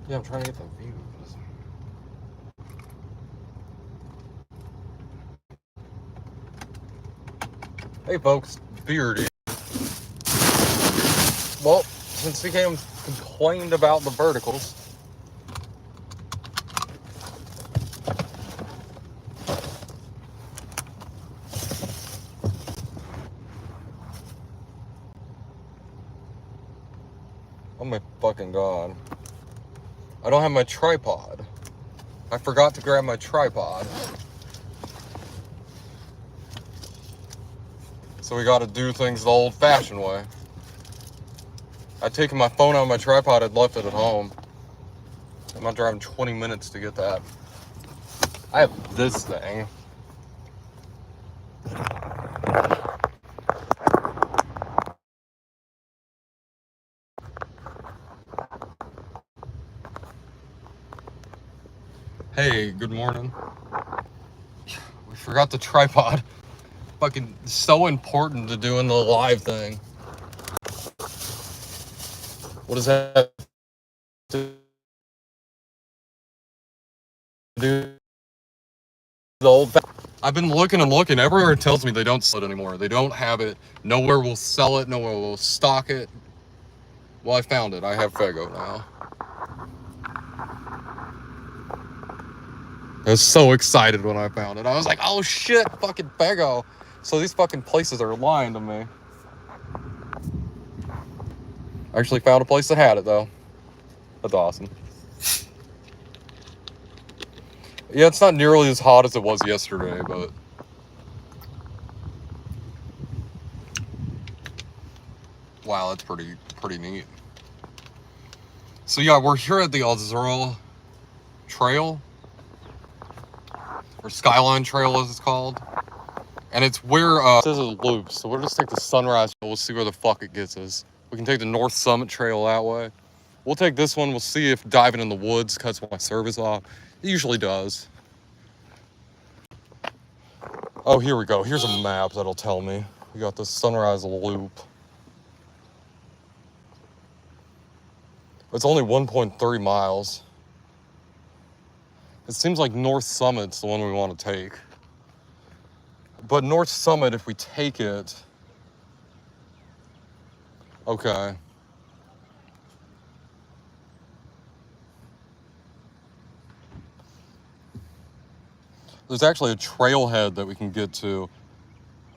Yeah, I'm trying to get the views. Hey folks, Beardy. Well, since he came complained about the verticals, oh my fucking god. I don't have my tripod. I forgot to grab my tripod. So we gotta do things the old-fashioned way. I'd taken my phone out of my tripod, I'd left it at home. I'm not driving 20 minutes to get that. I have this thing. Hey, good morning. We forgot the tripod. Fucking so important to doing the live thing. What does that to do? The old. I've been looking and looking. Everywhere it tells me they don't sell it anymore. They don't have it. Nowhere will sell it. Nowhere will stock it. Well, I found it. I have Fego now. I was so excited when I found it. I was like, oh shit, fucking Fego. So these fucking places are lying to me. I actually found a place that had it though. That's awesome. Yeah, it's not nearly as hot as it was yesterday, but wow, that's pretty neat. So yeah, we're here at the Azurl Trail, or Skyline Trail as it's called. And it's where, this is a loop, so we'll just take the Sunrise, we'll see where the fuck it gets us. We can take the North Summit Trail that way. We'll take this one, we'll see if diving in the woods cuts my service off. It usually does. Oh, here we go. Here's a map that'll tell me. We got the Sunrise Loop. It's only 1.3 miles. It seems like North Summit's the one we want to take. But North Summit, if we take it... Okay. There's actually a trailhead that we can get to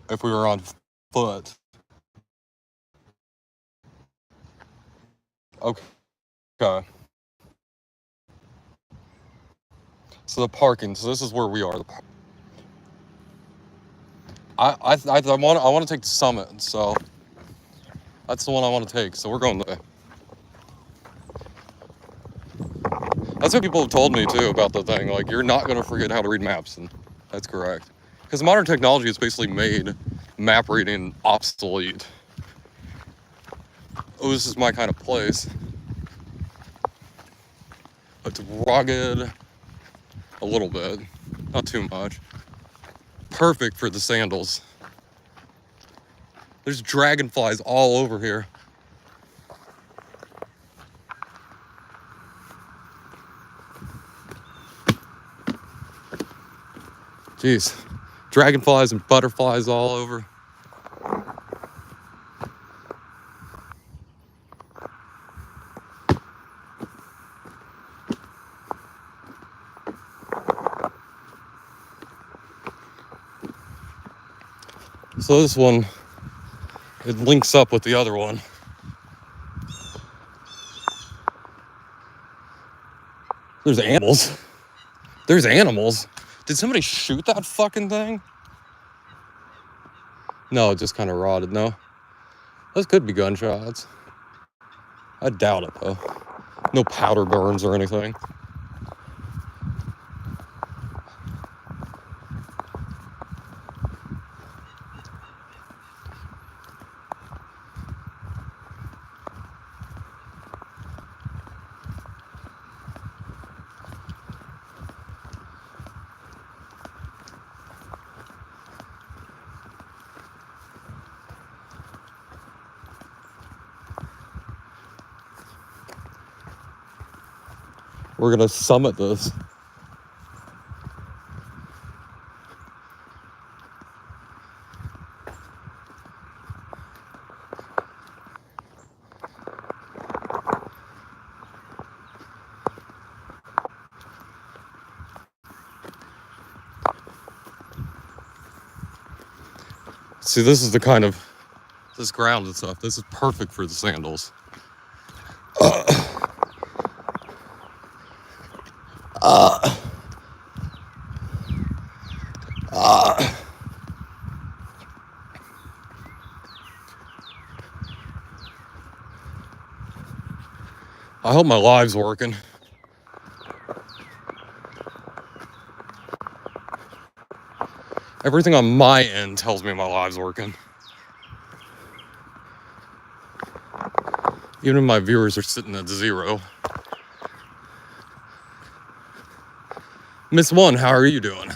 if we were on foot. Okay. So the parking. So this is where we are. I want to take the Summit. So that's the one I want to take. So we're going there. That's what people have told me too about the thing. Like, you're not going to forget how to read maps, and that's correct. Because modern technology has basically made map reading obsolete. Oh, this is my kind of place. It's rugged, a little bit, not too much. Perfect for the sandals. There's dragonflies all over here. Jeez, dragonflies and butterflies all over. So this one, it links up with the other one. There's animals. There's animals. Did somebody shoot that fucking thing? No, it just kind of rotted. No, those could be gunshots. I doubt it though. No powder burns or anything. We're gonna summit this. See, this is the kind of, this ground and stuff, this is perfect for the sandals. I hope my live's working. Everything on my end tells me my live's working. Even if my viewers are sitting at 0. Miss One, how are you doing?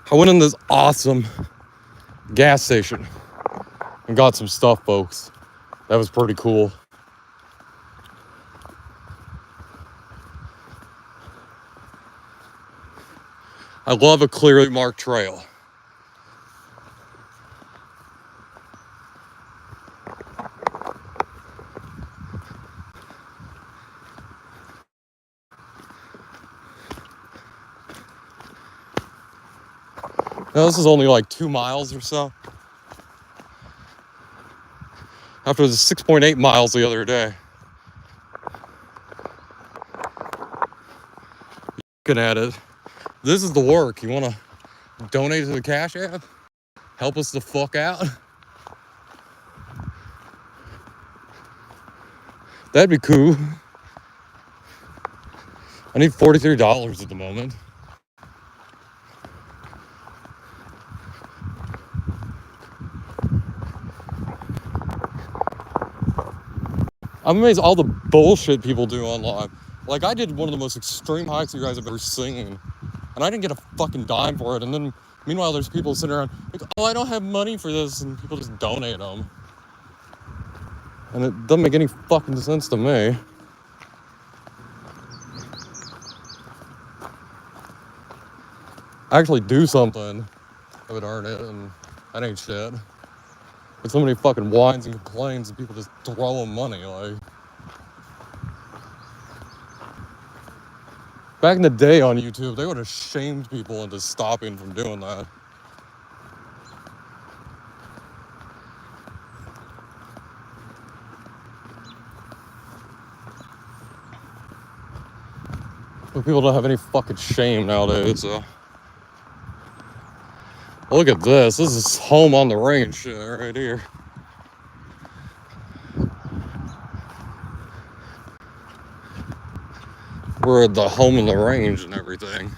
I went in this awesome gas station and got some stuff, folks. That was pretty cool. I love a clearly marked trail. Now this is only like 2 miles or so. After the 6.8 miles the other day. Looking at it. This is the work. You want to donate to the Cash App? Help us the fuck out? That'd be cool. I need $43 at the moment. I'm amazed at all the bullshit people do online. Like, I did one of the most extreme hikes you guys have ever seen, and I didn't get a fucking dime for it. And then, meanwhile, there's people sitting around like, oh, I don't have money for this, and people just donate them. And it doesn't make any fucking sense to me. I actually do something that would earn it, and that ain't shit. But so many fucking whines and complains, and people just throw them money, like. Back in the day on YouTube, they would have shamed people into stopping from doing that. But people don't have any fucking shame nowadays, so. Look at this. This is home on the range shit right here. We're at the home on the range and everything.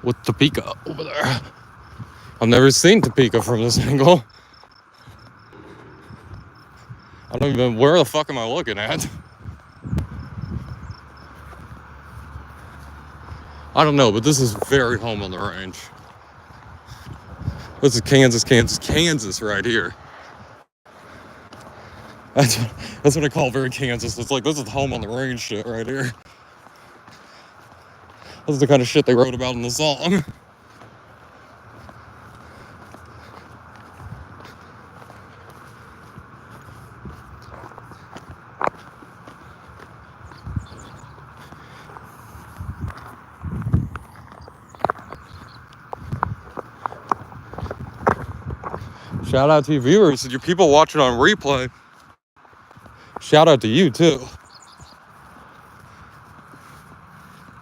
With Topeka over there. I've never seen Topeka from this angle. I don't even, where the fuck am I looking at? I don't know, but this is very home on the range. This is Kansas right here. That's what I call very Kansas. It's like, this is home on the range shit right here. This is the kind of shit they wrote about in the song. Shout out to you viewers and your people watching on replay. Shout out to you too.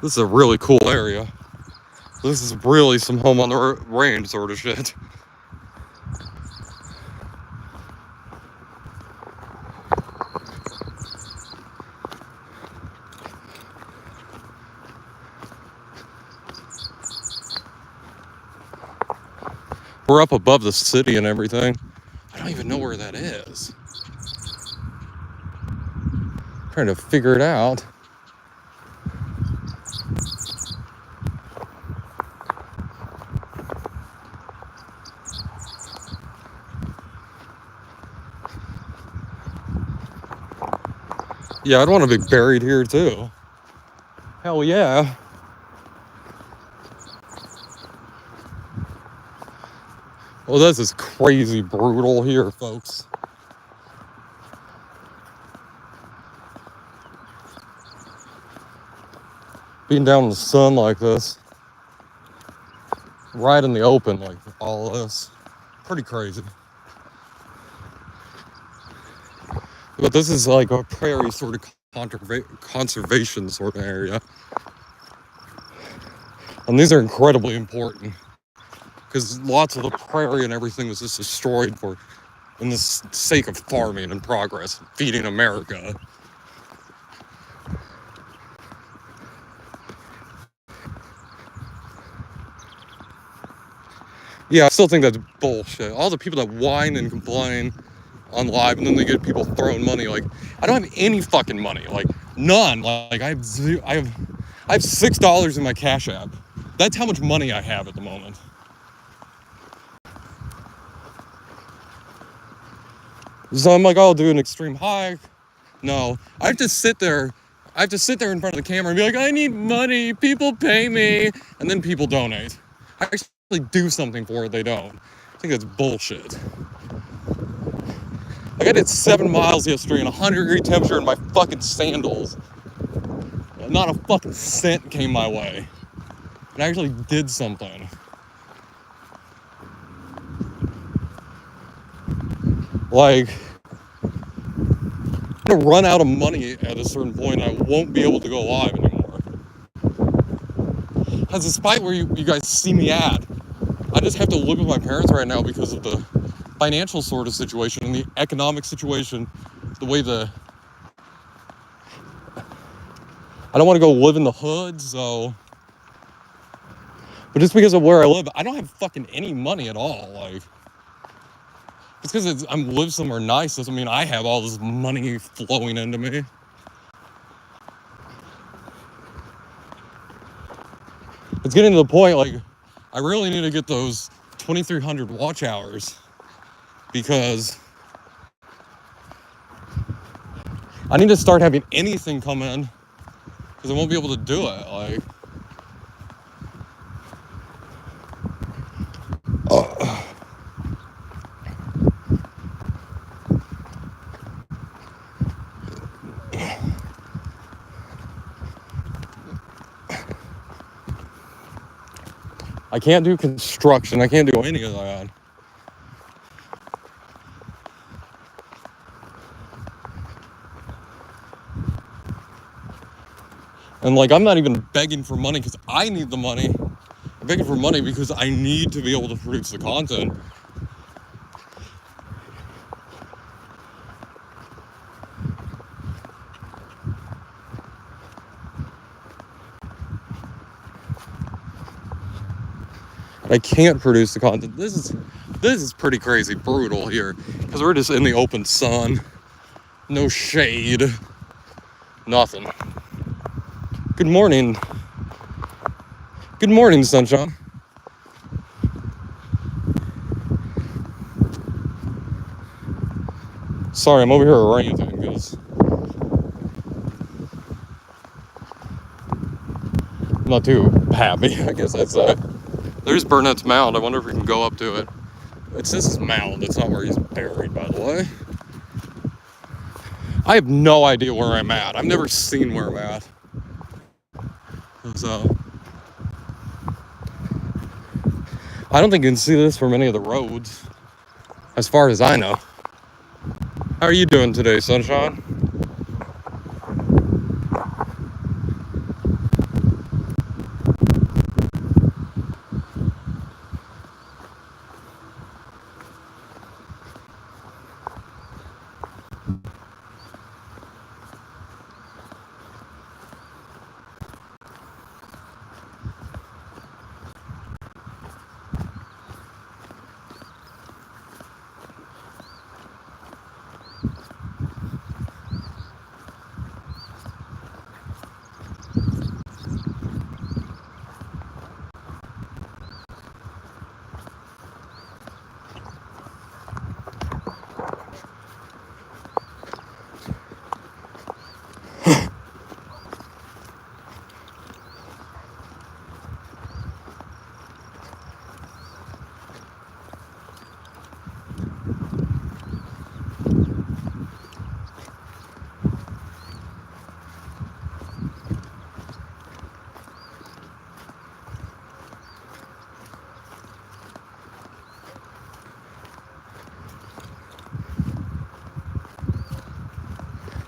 This is a really cool area. This is really some home on the range sort of shit. We're up above the city and everything. I don't even know where that is. I'm trying to figure it out. Yeah, I'd want to be buried here too. Hell yeah. Well, this is crazy brutal here, folks. Being down in the sun like this, right in the open like all of this, pretty crazy. But this is like a prairie sort of conservation sort of area. And these are incredibly important because lots of the prairie and everything was just destroyed in the sake of farming and progress, feeding America. Yeah, I still think that's bullshit. All the people that whine and complain on live, and then they get people throwing money. Like, I don't have any fucking money. Like, none. Like, I have $6 in my Cash App. That's how much money I have at the moment. So I'm like, I'll do an extreme hike. No, I have to sit there. I have to sit there in front of the camera and be like, I need money. People pay me, and then people donate. I actually do something for it. They don't. I think that's bullshit. Like, I did 7 miles yesterday in 100-degree temperature in my fucking sandals. Not a fucking cent came my way. And I actually did something. Like, I'm gonna run out of money at a certain point and I won't be able to go live anymore. Because despite where you guys see me at, I just have to live with my parents right now because of the financial sort of situation and the economic situation, the way I don't want to go live in the hood, so. But just because of where I live, I don't have fucking any money at all. Like, just because I live somewhere nice doesn't mean I have all this money flowing into me. It's getting to the point, like, I really need to get those 2,300 watch hours because I need to start having anything come in because I won't be able to do it. Like, I can't do construction. I can't do any of that. And like, I'm not even begging for money because I need the money. I'm begging for money because I need to be able to produce the content. I can't produce the content. This is pretty crazy, brutal here because we're just in the open sun, no shade, nothing. Good morning. Good morning, sunshine. Sorry, I'm over here ranting because I'm not too happy. I guess that's it. There's Burnett's Mound. I wonder if we can go up to it. It says his mound. It's not where he's buried, by the way. I have no idea where I'm at. I've never seen where I'm at. So, I don't think you can see this from any of the roads, as far as I know. How are you doing today, sunshine?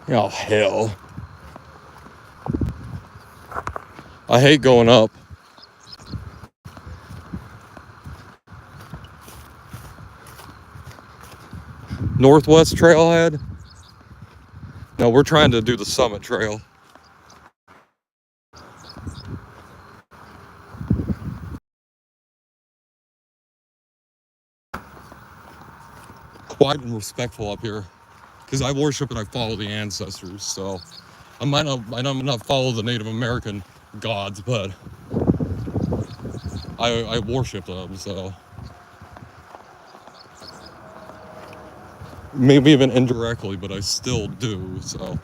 Oh, hell. I hate going up. Northwest Trailhead? No, we're trying to do the Summit Trail. Quite respectful up here, because I worship and I follow the ancestors. So I might not follow the Native American gods, but I worship them. So maybe even indirectly, but I still do. So,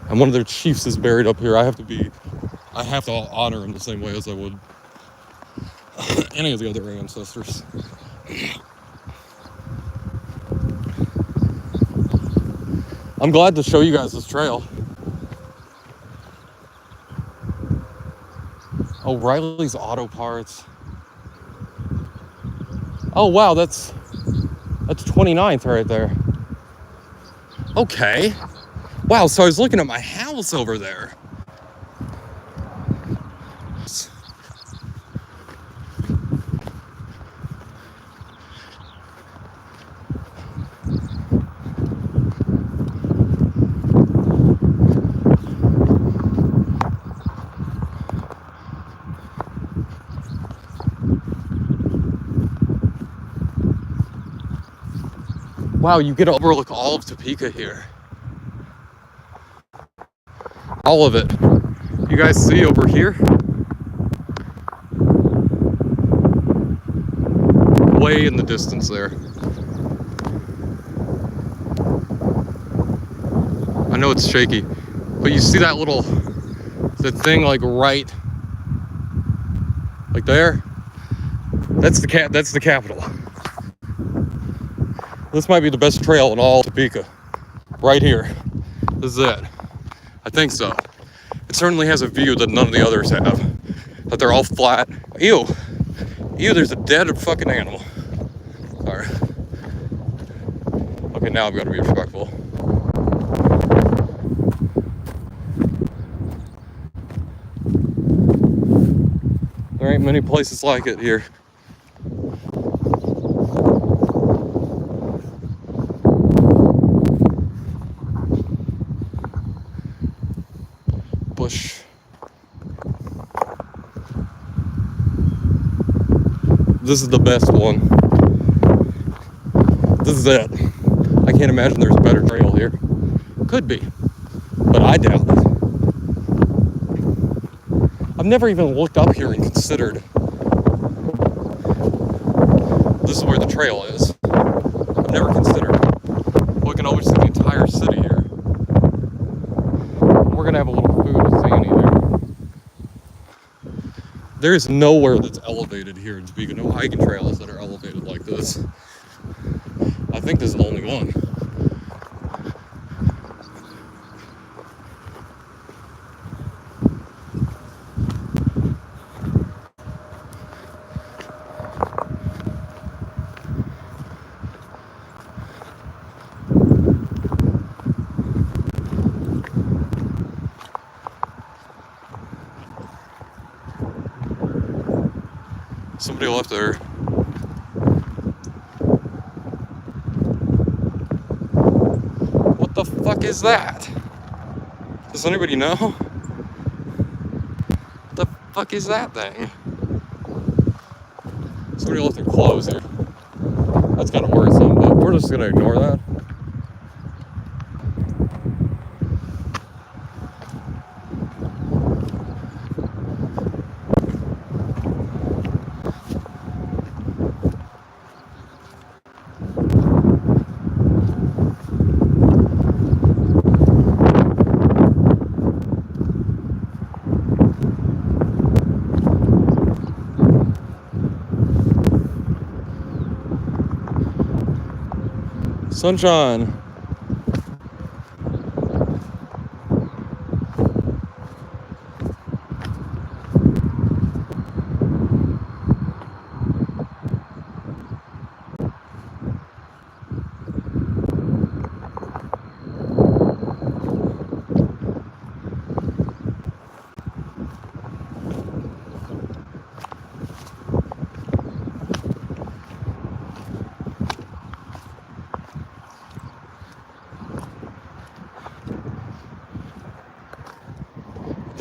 and one of their chiefs is buried up here. I have to honor him the same way as I would any of the other ancestors. I'm glad to show you guys this trail. Oh, Riley's Auto Parts. Oh, wow, that's 29th right there. Okay. Wow, so I was looking at my house over there. Wow, you get to overlook all of Topeka here. All of it. You guys see over here? Way in the distance there. I know it's shaky, but you see that the thing like right, like there? That's the capital. This might be the best trail in all Topeka. Right here. This is it. I think so. It certainly has a view that none of the others have. That they're all flat. Ew. Ew, there's a dead fucking animal. Alright. Okay, now I've got to be respectful. There ain't many places like it here. Bush. This is the best one. This is it. I can't imagine there's a better trail here. Could be, but I doubt it. I've never even looked up here and considered this is where the trail is. I've never considered looking over to the entire city here. We're gonna have a little food with Xanny there. There's nowhere that's elevated here in Topeka. No hiking trails that are elevated like this. I think this is the only one. Somebody left there. What the fuck is that? Does anybody know? What the fuck is that thing? Somebody left their clothes here. That's kind of worrisome, but we're just gonna ignore that. Sunshine.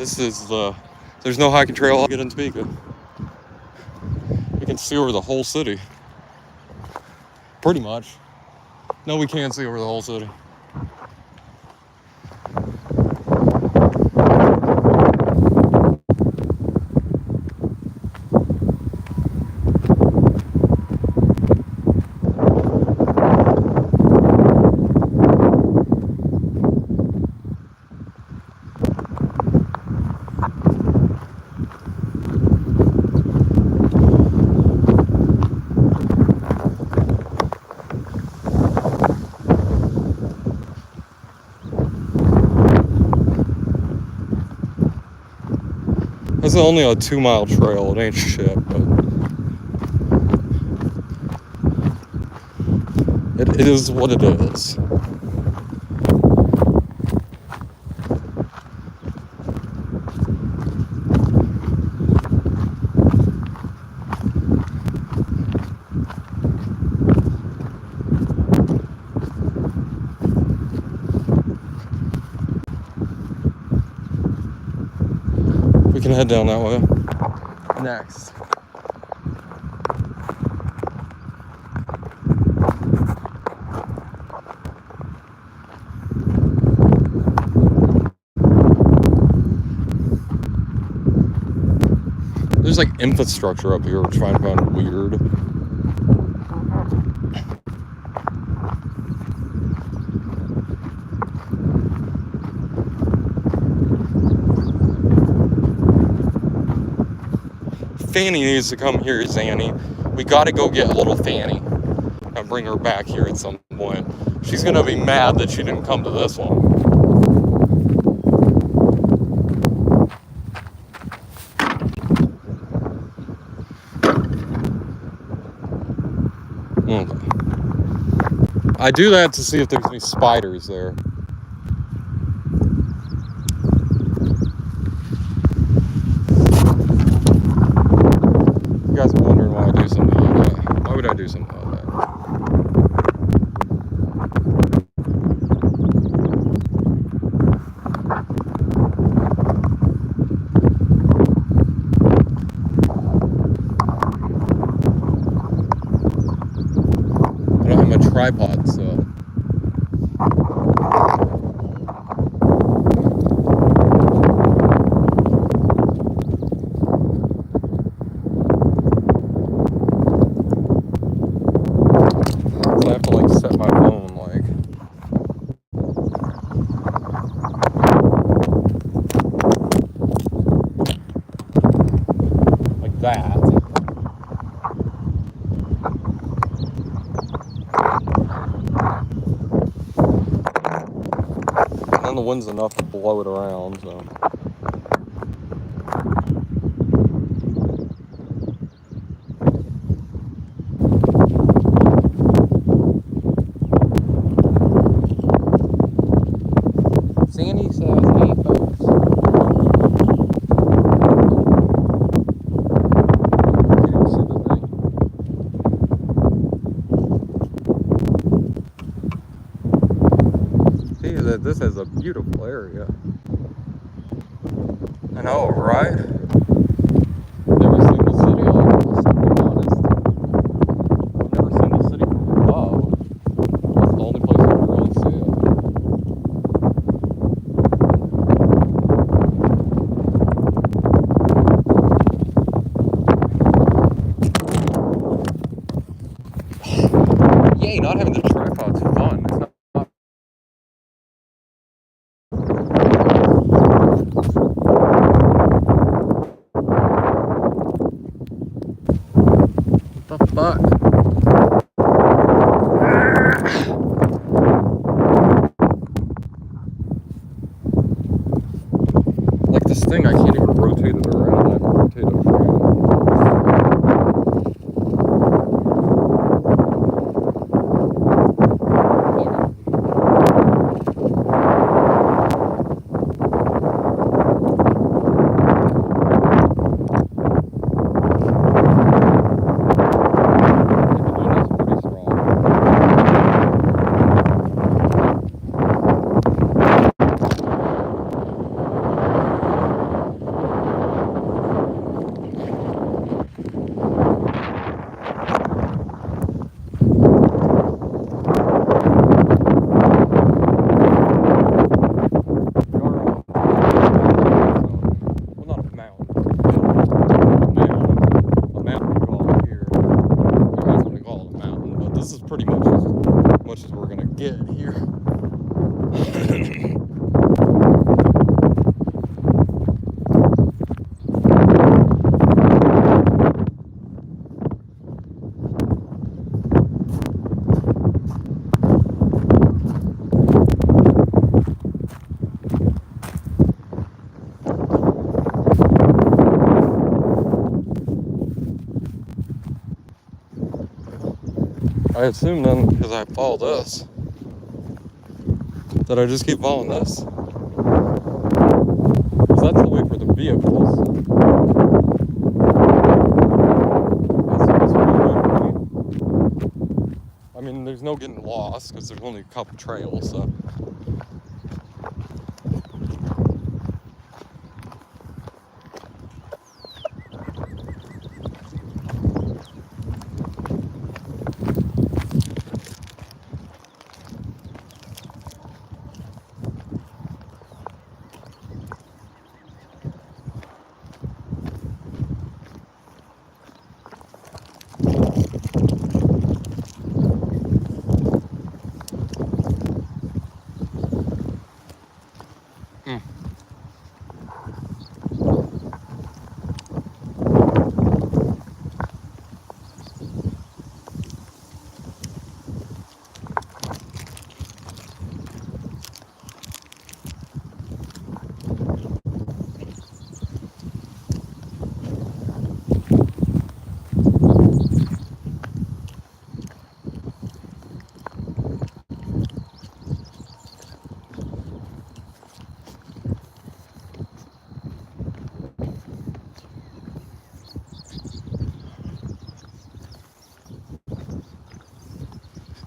This is the, there's no hiking trail I'll get in Topeka. We can see over the whole city. Pretty much. No, we can't see over the whole city. This is only a 2-mile trail. It ain't shit, but it is what it is. We can head down that way. Next. There's like infrastructure up here, which I find weird. Fanny needs to come here, Xanny. We gotta go get little Fanny and bring her back here at some point. She's gonna be mad that she didn't come to this one. Okay. I do that to see if there's any spiders there. You guys are wondering why I do something like that. Why would I do something like that? I don't have my tripod, so. I have to like set my phone like that. And then the wind's enough to blow it around, so. Xanny says, hey folks. You didn't see the thing. See that this is a beautiful area. I know, right? Never seen the city like this, to be honest. I've never seen the city from above. That's the only place I can really see it. Yay, not having the tripod's fun. It's not. What the fuck? Like this thing, I can't even rotate it around. I have to rotate it around. pretty much as we're gonna get here. I assume then, because I follow this, that I just keep following this. Because that's the way for the vehicles. That's the way for me. I mean, there's no getting lost, because there's only a couple trails, so.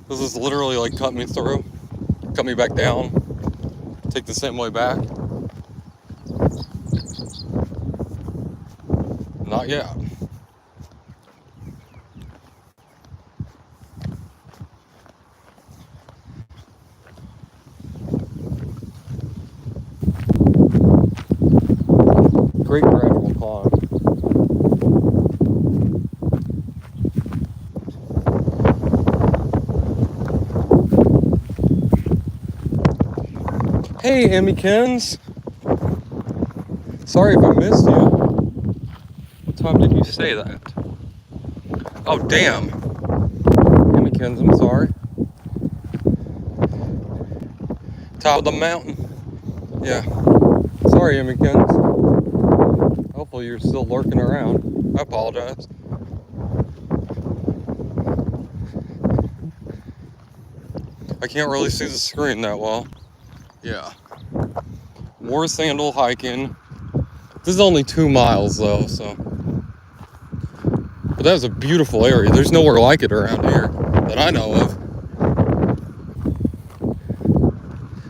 This is literally like cut me through, cut me back down, take the same way back. Not yet. Great gradual climb. Hey, Emmykins. Sorry if I missed you. What time did you say that? Oh, damn. Emmykins, I'm sorry. Top of the mountain. Yeah. Sorry, Emmykins. Hopefully you're still lurking around. I apologize. I can't really see the screen that well. Yeah. War sandal hiking. This is only 2 miles though, so. But that was a beautiful area. There's nowhere like it around here that I know of.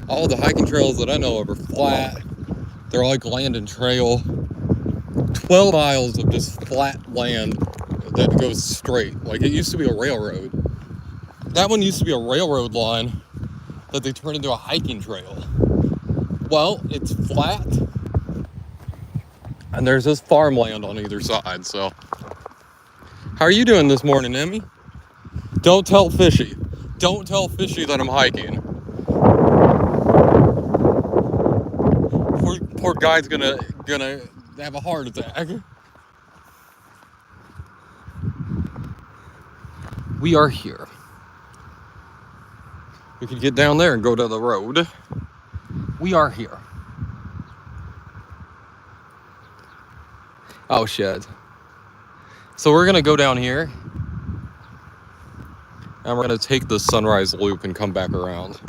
All the hiking trails that I know of are flat. They're like land and trail. 12 miles of just flat land that goes straight. Like it used to be a railroad. That one used to be a railroad line that they turned into a hiking trail. Well, it's flat, and there's this farmland on either side, so. How are you doing this morning, Emmy? Don't tell Fishy. Don't tell Fishy that I'm hiking. Poor guy's gonna have a heart attack. We are here. We could get down there and go to the road. We are here. Oh shit. So we're gonna go down here and we're gonna take the sunrise loop and come back around.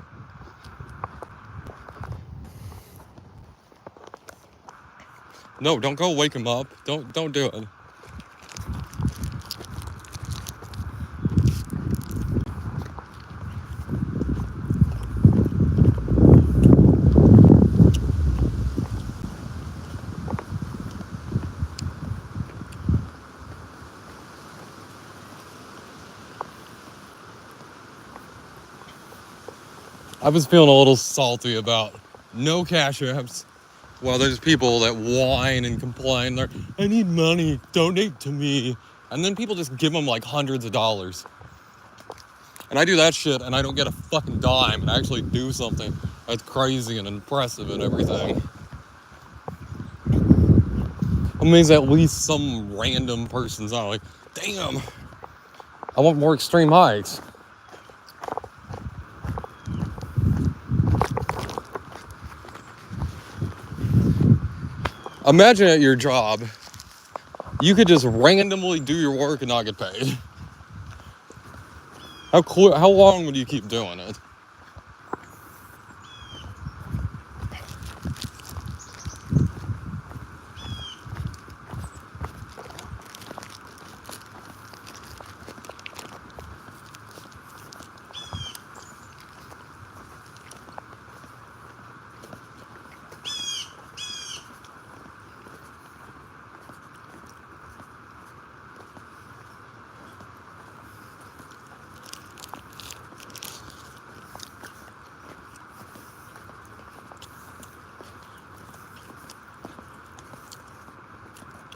No, don't go wake him up. Don't do it. I was feeling a little salty about no cash apps. Well, there's people that whine and complain. They're, I need money, donate to me. And then people just give them like hundreds of dollars. And I do that shit and I don't get a fucking dime and I actually do something that's crazy and impressive and everything. It means at least some random person's not like, damn, I want more extreme hikes. Imagine at your job, you could just randomly do your work and not get paid. How long would you keep doing it?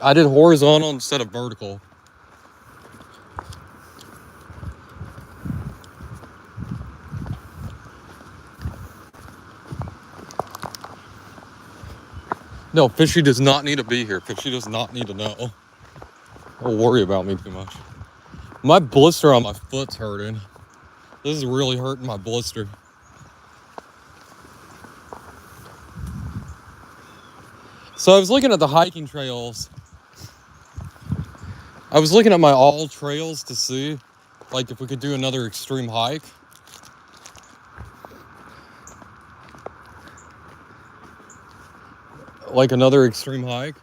I did horizontal instead of vertical. No, Fishy does not need to be here. Fishy does not need to know. Don't worry about me too much. My blister on my foot's hurting. This is really hurting my blister. So I was looking at the hiking trails. I was looking at my all trails to see, like, if we could do another extreme hike. Like another extreme hike.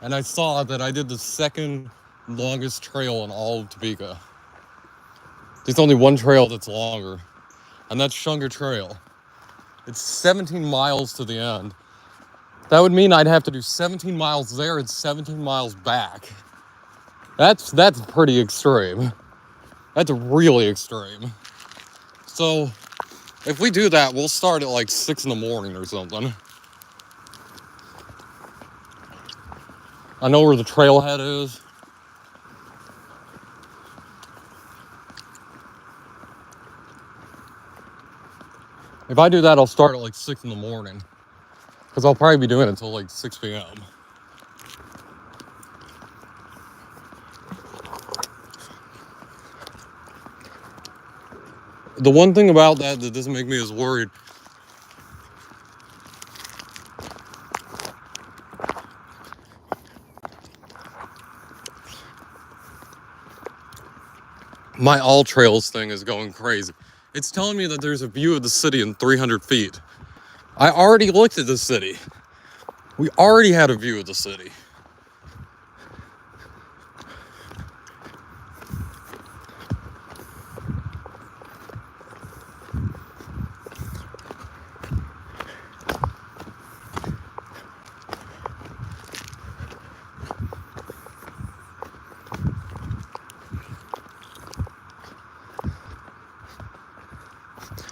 And I saw that I did the second longest trail in all of Topeka. There's only one trail that's longer, and that's Shunga Trail. It's 17 miles to the end. That would mean I'd have to do 17 miles there and 17 miles back. That's pretty extreme. That's really extreme. So if we do that, we'll start at like 6 in the morning or something. I know where the trailhead is. If I do that, I'll start at like 6 in the morning. Because I'll probably be doing it until like 6 p.m. The one thing about that doesn't make me as worried. My all trails thing is going crazy. It's telling me that there's a view of the city in 300 feet. I already looked at the city. We already had a view of the city.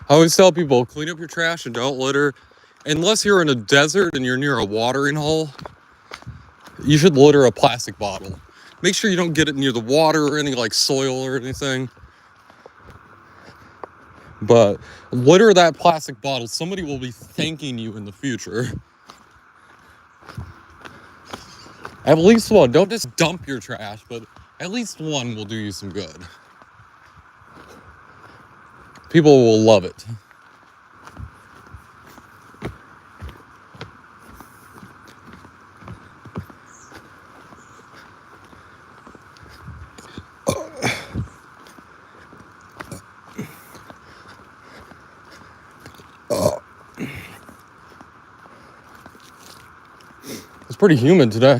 I always tell people, clean up your trash and don't litter. Unless you're in a desert and you're near a watering hole, you should litter a plastic bottle. Make sure you don't get it near the water or any like soil or anything. But litter that plastic bottle. Somebody will be thanking you in the future. At least one. Don't just dump your trash, but at least one will do you some good. People will love it. It's pretty humid today.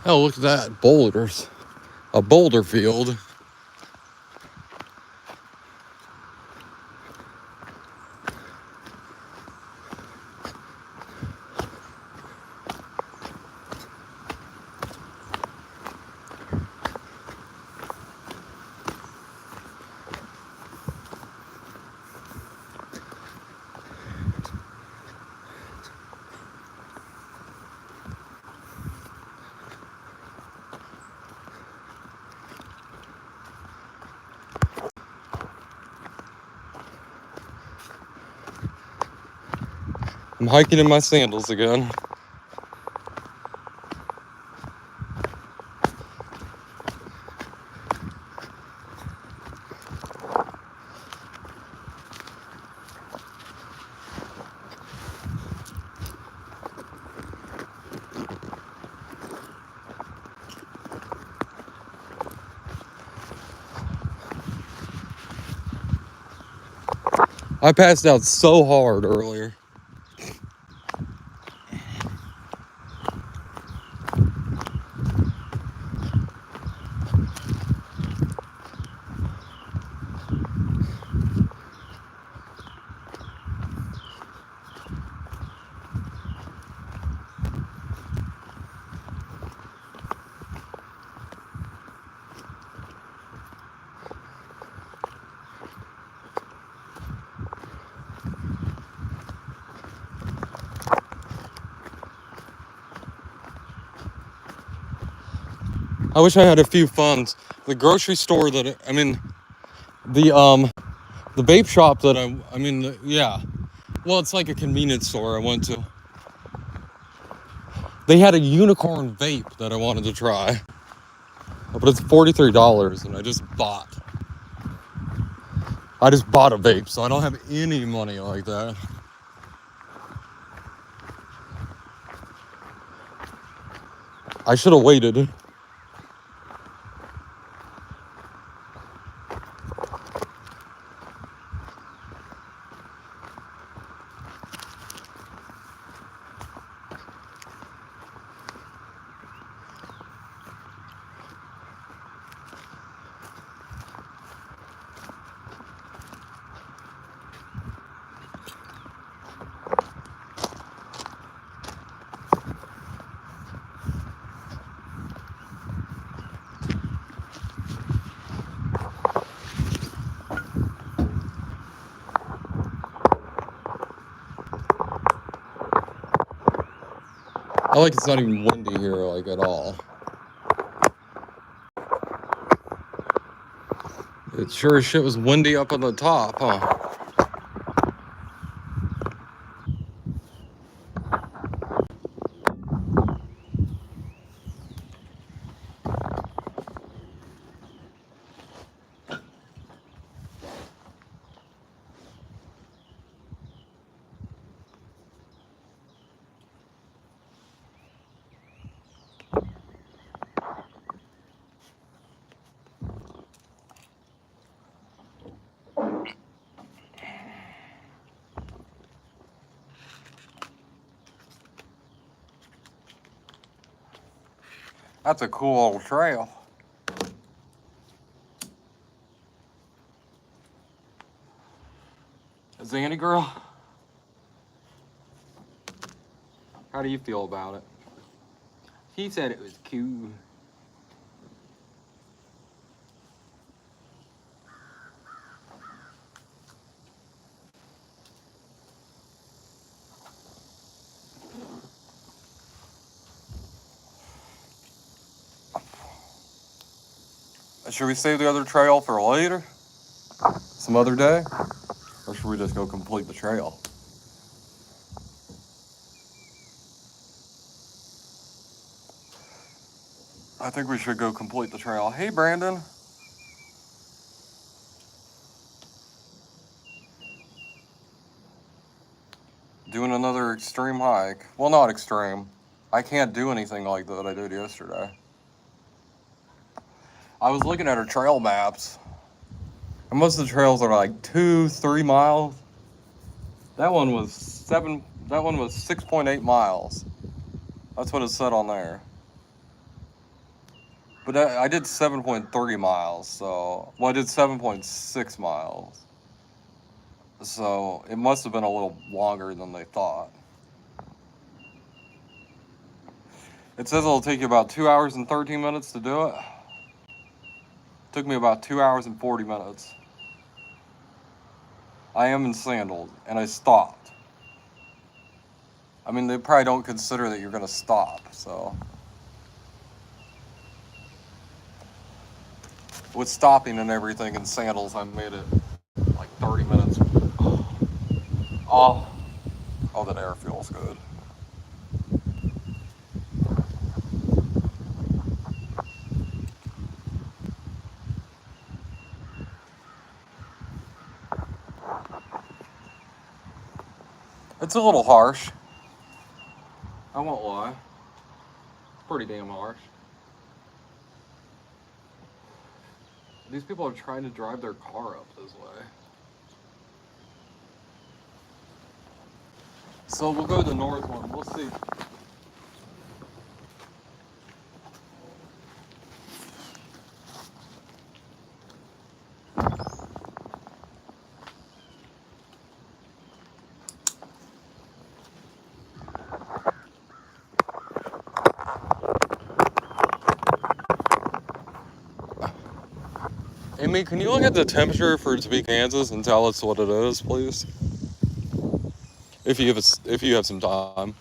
Oh, look at that. Boulders. A boulder field. I'm hiking in my sandals again. I passed out so hard earlier. I wish I had a few funds. The grocery store that the vape shop that yeah. Well, it's like a convenience store I went to. They had a unicorn vape that I wanted to try. But it's $43 and I just bought a vape, so I don't have any money like that. I should have waited. I like it's not even windy here, like, at all. It sure as shit was windy up on the top, huh? That's a cool old trail. Xanny girl, how do you feel about it? He said it was cool. Should we save the other trail for later? Some other day? Or should we just go complete the trail? I think we should go complete the trail. Hey, Brandon. Doing another extreme hike. Well, not extreme. I can't do anything like that I did yesterday. I was looking at our trail maps. And most of the trails are like 2-3 miles. That one was 6.8 miles. That's what it said on there. But I did 7.3 miles, so... Well, I did 7.6 miles. So it must have been a little longer than they thought. It says it'll take you about 2 hours and 13 minutes to do it. Took me about 2 hours and 40 minutes. I am in sandals, and I stopped. I mean, they probably don't consider that you're gonna stop, so. With stopping and everything in sandals, I made it like 30 minutes. Oh, oh, that air feels good. It's a little harsh. I won't lie. It's pretty damn harsh. These people are trying to drive their car up this way. So we'll go to the north one. We'll see. Amy, can you look at the temperature for Topeka, Kansas, and tell us what it is, please? If you have some time.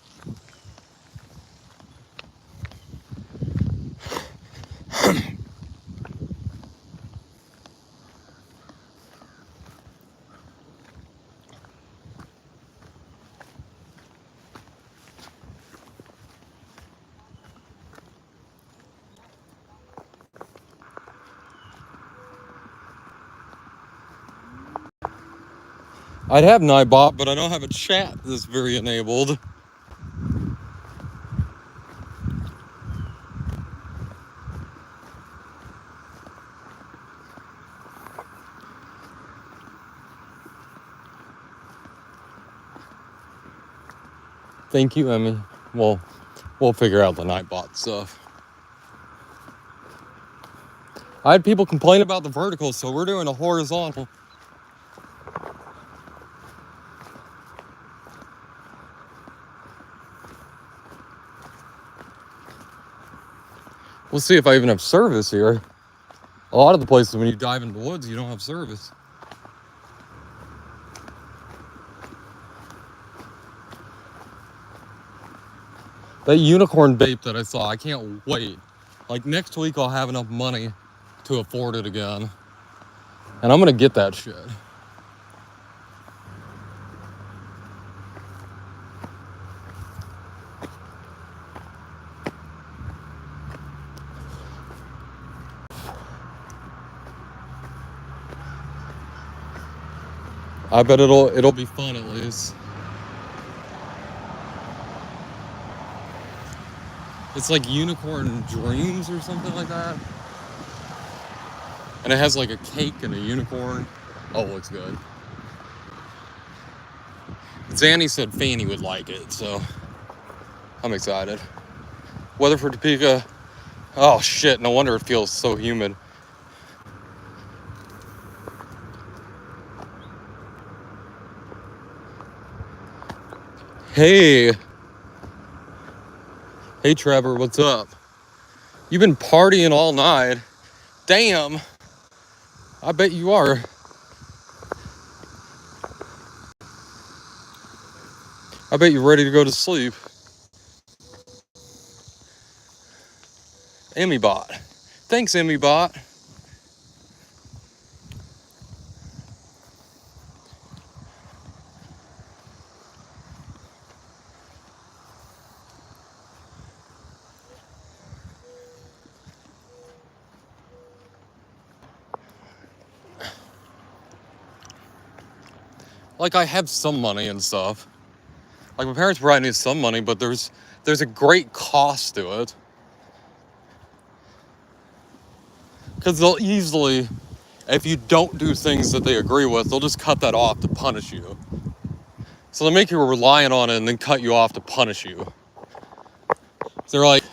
I'd have Nightbot, but I don't have a chat that's very enabled. Thank you, Emmy. Well, we'll figure out the Nightbot stuff. I had people complain about the vertical, so we're doing a horizontal. We'll see if I even have service here. A lot of the places, when you dive into the woods, you don't have service. That unicorn vape that I saw, I can't wait. Like next week, I'll have enough money to afford it again. And I'm gonna get that shit. I bet it'll be fun at least. It's like Unicorn Dreams or something like that. And it has like a cake and a unicorn. Oh, it looks good. Xanny said Fanny would like it, so I'm excited. Weather for Topeka. Oh shit, no wonder it feels so humid. Hey. Hey Trevor, what's up? You've been partying all night. Damn. I bet you are. I bet you're ready to go to sleep. Emmybot. Thanks, Emmybot. Like, I have some money and stuff. Like, my parents probably need some money, but there's a great cost to it. Because they'll easily, if you don't do things that they agree with, they'll just cut that off to punish you. So they make you reliant on it and then cut you off to punish you. So they're like,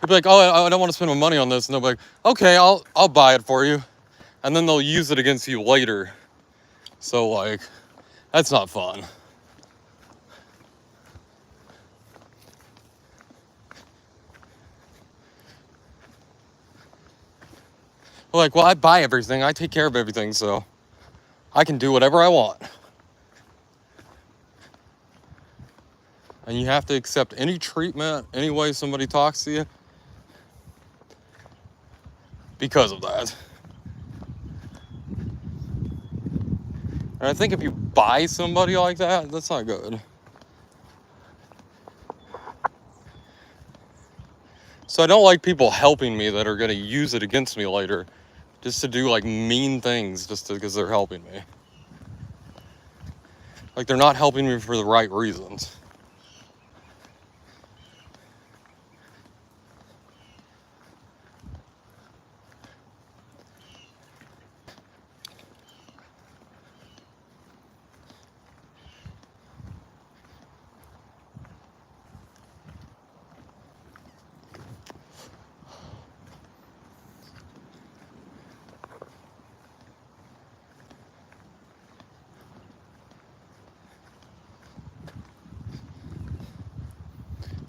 You'll be like, oh, I don't want to spend my money on this. And they'll be like, okay, I'll buy it for you. And then they'll use it against you later. So, like, that's not fun. Like, well, I buy everything. I take care of everything, so I can do whatever I want. And you have to accept any treatment, any way somebody talks to you because of that. And I think if you buy somebody like that, that's not good. So I don't like people helping me that are going to use it against me later just to do like mean things just because they're helping me. Like they're not helping me for the right reasons.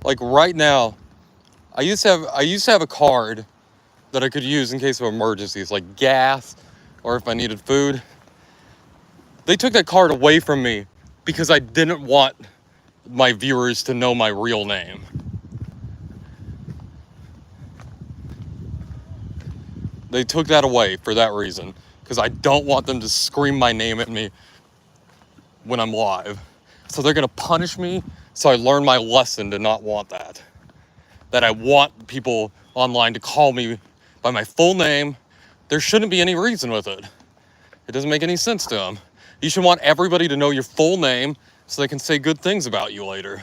Like right now, I used to have a card that I could use in case of emergencies, like gas or if I needed food. They took that card away from me because I didn't want my viewers to know my real name. They took that away for that reason, because I don't want them to scream my name at me when I'm live. So they're gonna punish me, so I learned my lesson to not want that. That I want people online to call me by my full name. There shouldn't be any reason with it. It doesn't make any sense to them. You should want everybody to know your full name so they can say good things about you later.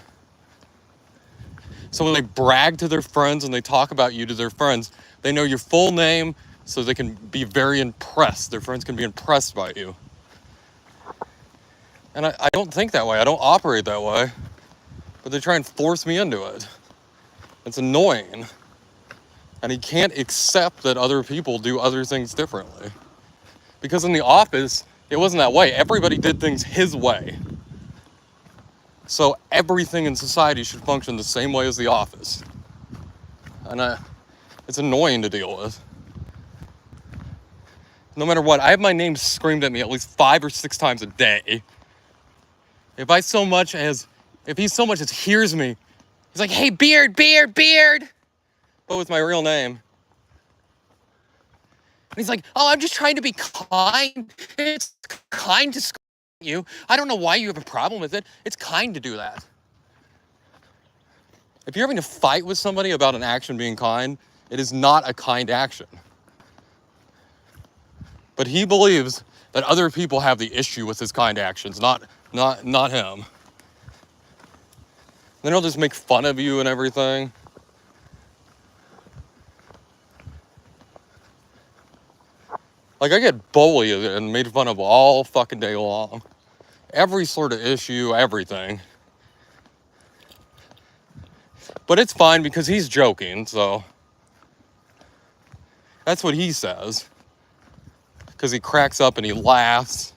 So when they brag to their friends and they talk about you to their friends, they know your full name so they can be very impressed. Their friends can be impressed by you. And I don't think that way. I don't operate that way. But they try and force me into it. It's annoying. And he can't accept that other people do other things differently. Because in the office, it wasn't that way. Everybody did things his way. So everything in society should function the same way as the office. And it's annoying to deal with. No matter what, I have my name screamed at me at least 5 or 6 times a day. If he so much as hears me, he's like, hey, Beard, Beard, Beard. But with my real name. And he's like, oh, I'm just trying to be kind. It's kind to scream at you. I don't know why you have a problem with it. It's kind to do that. If you're having to fight with somebody about an action being kind, it is not a kind action. But he believes that other people have the issue with his kind actions, not him. Then he'll just make fun of you and everything. Like, I get bullied and made fun of all fucking day long. Every sort of issue, everything. But it's fine because he's joking, so. That's what he says. Because he cracks up and he laughs.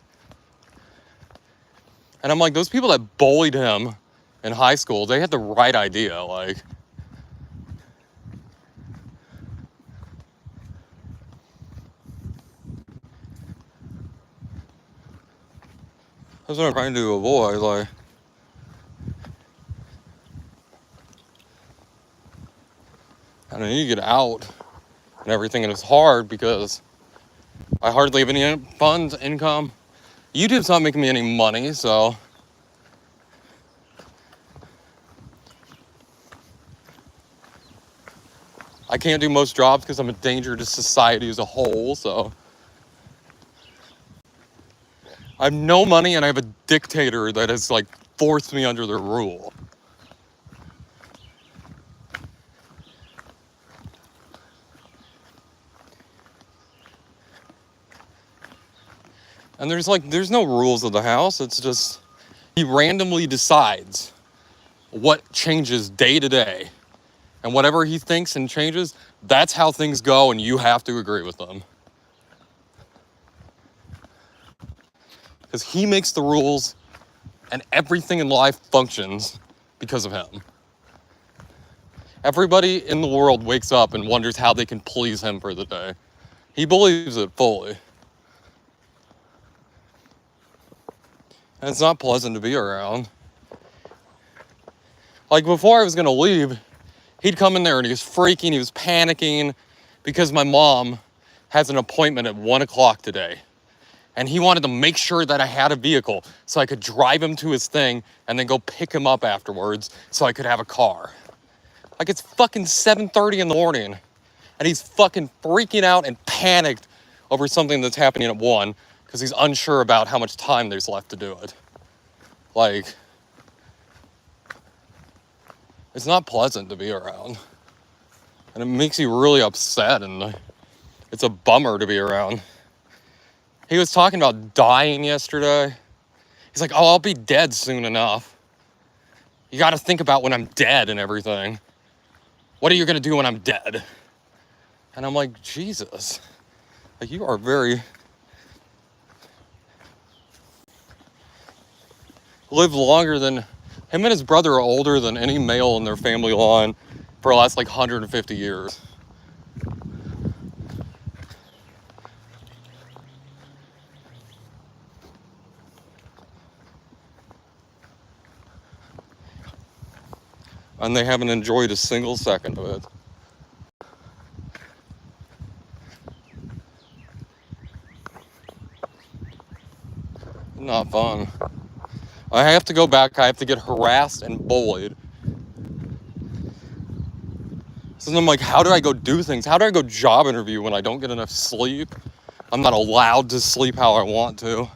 And I'm like, those people that bullied him in high school, they had the right idea, like. That's what I'm trying to avoid, like. I need to get out and everything, and it's hard because I hardly have any funds, income. YouTube's not making me any money, so. I can't do most jobs because I'm a danger to society as a whole, so. I have no money and I have a dictator that has, like, forced me under their rule. And there's no rules of the house. It's just, he randomly decides what changes day to day And whatever he thinks and changes, that's how things go, and you have to agree with them. Because he makes the rules, and everything in life functions because of him. Everybody in the world wakes up and wonders how they can please him for the day. He believes it fully. And it's not pleasant to be around. Like, before I was gonna leave, he'd come in there and he was freaking, he was panicking, because my mom has an appointment at 1 o'clock today. And he wanted to make sure that I had a vehicle so I could drive him to his thing and then go pick him up afterwards so I could have a car. Like, it's fucking 7:30 in the morning and he's fucking freaking out and panicked over something that's happening at 1 because he's unsure about how much time there's left to do it. Like, it's not pleasant to be around. And it makes you really upset, and it's a bummer to be around. He was talking about dying yesterday. He's like, oh, I'll be dead soon enough. You got to think about when I'm dead and everything. What are you going to do when I'm dead? And I'm like, Jesus. Like, you are very... Live longer than... Him and his brother are older than any male in their family line for the last, like, 150 years. And they haven't enjoyed a single second of it. Not fun. I have to go back. I have to get harassed and bullied. So then I'm like, how do I go do things? How do I go job interview when I don't get enough sleep? I'm not allowed to sleep how I want to.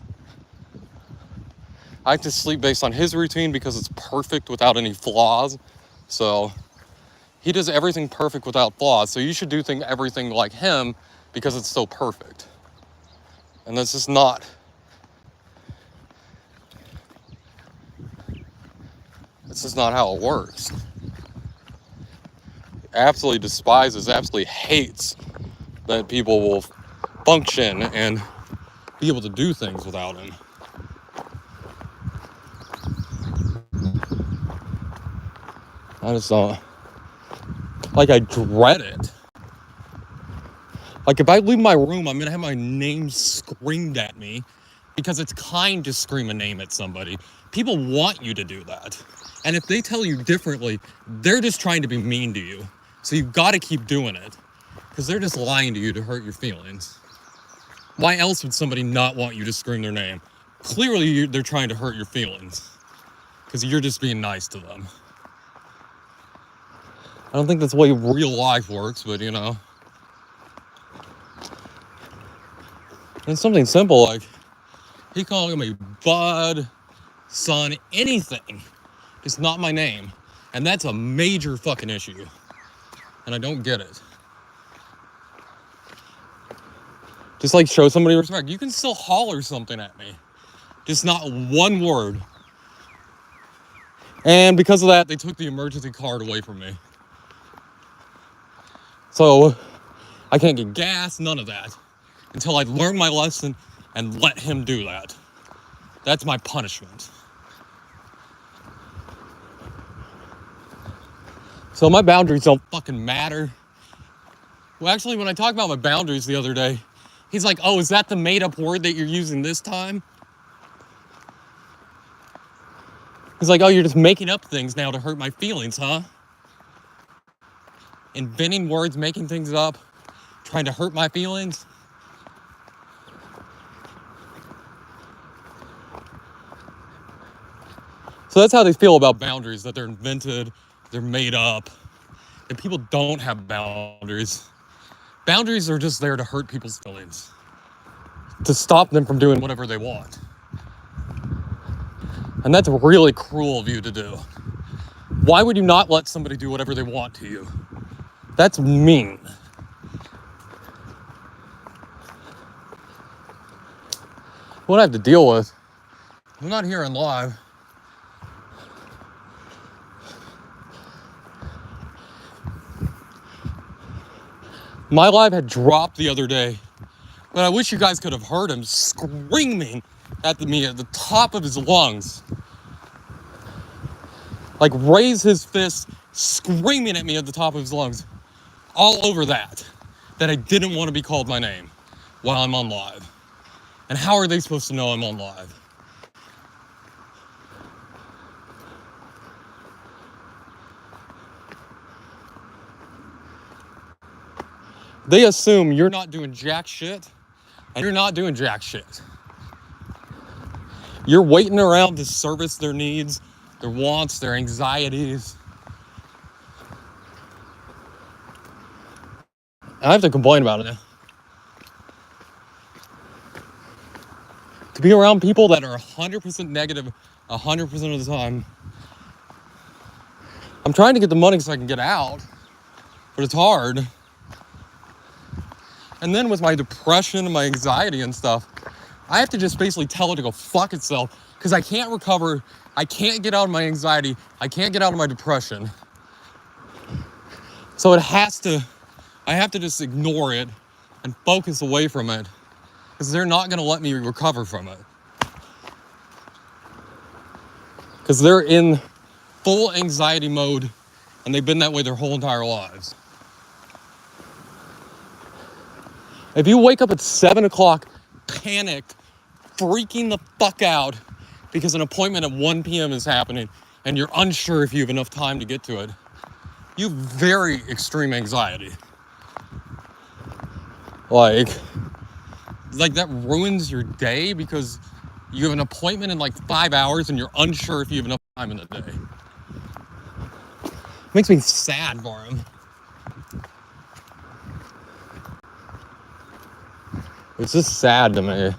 I have to sleep based on his routine because it's perfect without any flaws. So he does everything perfect without flaws. So you should do everything like him because it's so perfect. And that's just not... This is not how it works. Absolutely despises, absolutely hates that people will function and be able to do things without him. I just don't... Like, I dread it. Like, if I leave my room, I'm gonna have my name screamed at me because it's kind to scream a name at somebody. People want you to do that. And if they tell you differently, they're just trying to be mean to you. So you've got to keep doing it because they're just lying to you to hurt your feelings. Why else would somebody not want you to scream their name? Clearly, they're trying to hurt your feelings because you're just being nice to them. I don't think that's the way real life works, but you know. It's something simple like he calling me bud, son, anything. It's not my name. And that's a major fucking issue. And I don't get it. Just like show somebody respect. You can still holler something at me. Just not one word. And because of that, they took the emergency card away from me. So I can't get gas, none of that. Until I learn my lesson and let him do that. That's my punishment. So my boundaries don't fucking matter. Well, actually, when I talked about my boundaries the other day, he's like, oh, is that the made-up word that you're using this time? He's like, oh, you're just making up things now to hurt my feelings, huh? Inventing words, making things up, trying to hurt my feelings. So that's how they feel about boundaries, that they're invented, they're made up, and people don't have boundaries. Boundaries are just there to hurt people's feelings, to stop them from doing whatever they want. And that's really cruel of you to do. Why would you not let somebody do whatever they want to you? That's mean. What I have to deal with, I'm not here on live. My live had dropped the other day, but I wish you guys could have heard him screaming at me at the top of his lungs. Like, raise his fist, screaming at me at the top of his lungs. All over that I didn't want to be called my name while I'm on live. And how are they supposed to know I'm on live? They assume you're not doing jack shit, and you're not doing jack shit. You're waiting around to service their needs, their wants, their anxieties. I have to complain about it now. To be around people that are 100% negative 100% of the time. I'm trying to get the money so I can get out, but it's hard. And then with my depression and my anxiety and stuff, I have to just basically tell it to go fuck itself because I can't recover. I can't get out of my anxiety. I can't get out of my depression. So I have to just ignore it and focus away from it because they're not going to let me recover from it. Because they're in full anxiety mode and they've been that way their whole entire lives. If you wake up at 7 o'clock, panicked, freaking the fuck out because an appointment at 1 p.m. is happening and you're unsure if you have enough time to get to it, you have very extreme anxiety. Like that ruins your day because you have an appointment in like 5 hours and you're unsure if you have enough time in the day. It makes me sad for him. It's just sad to me.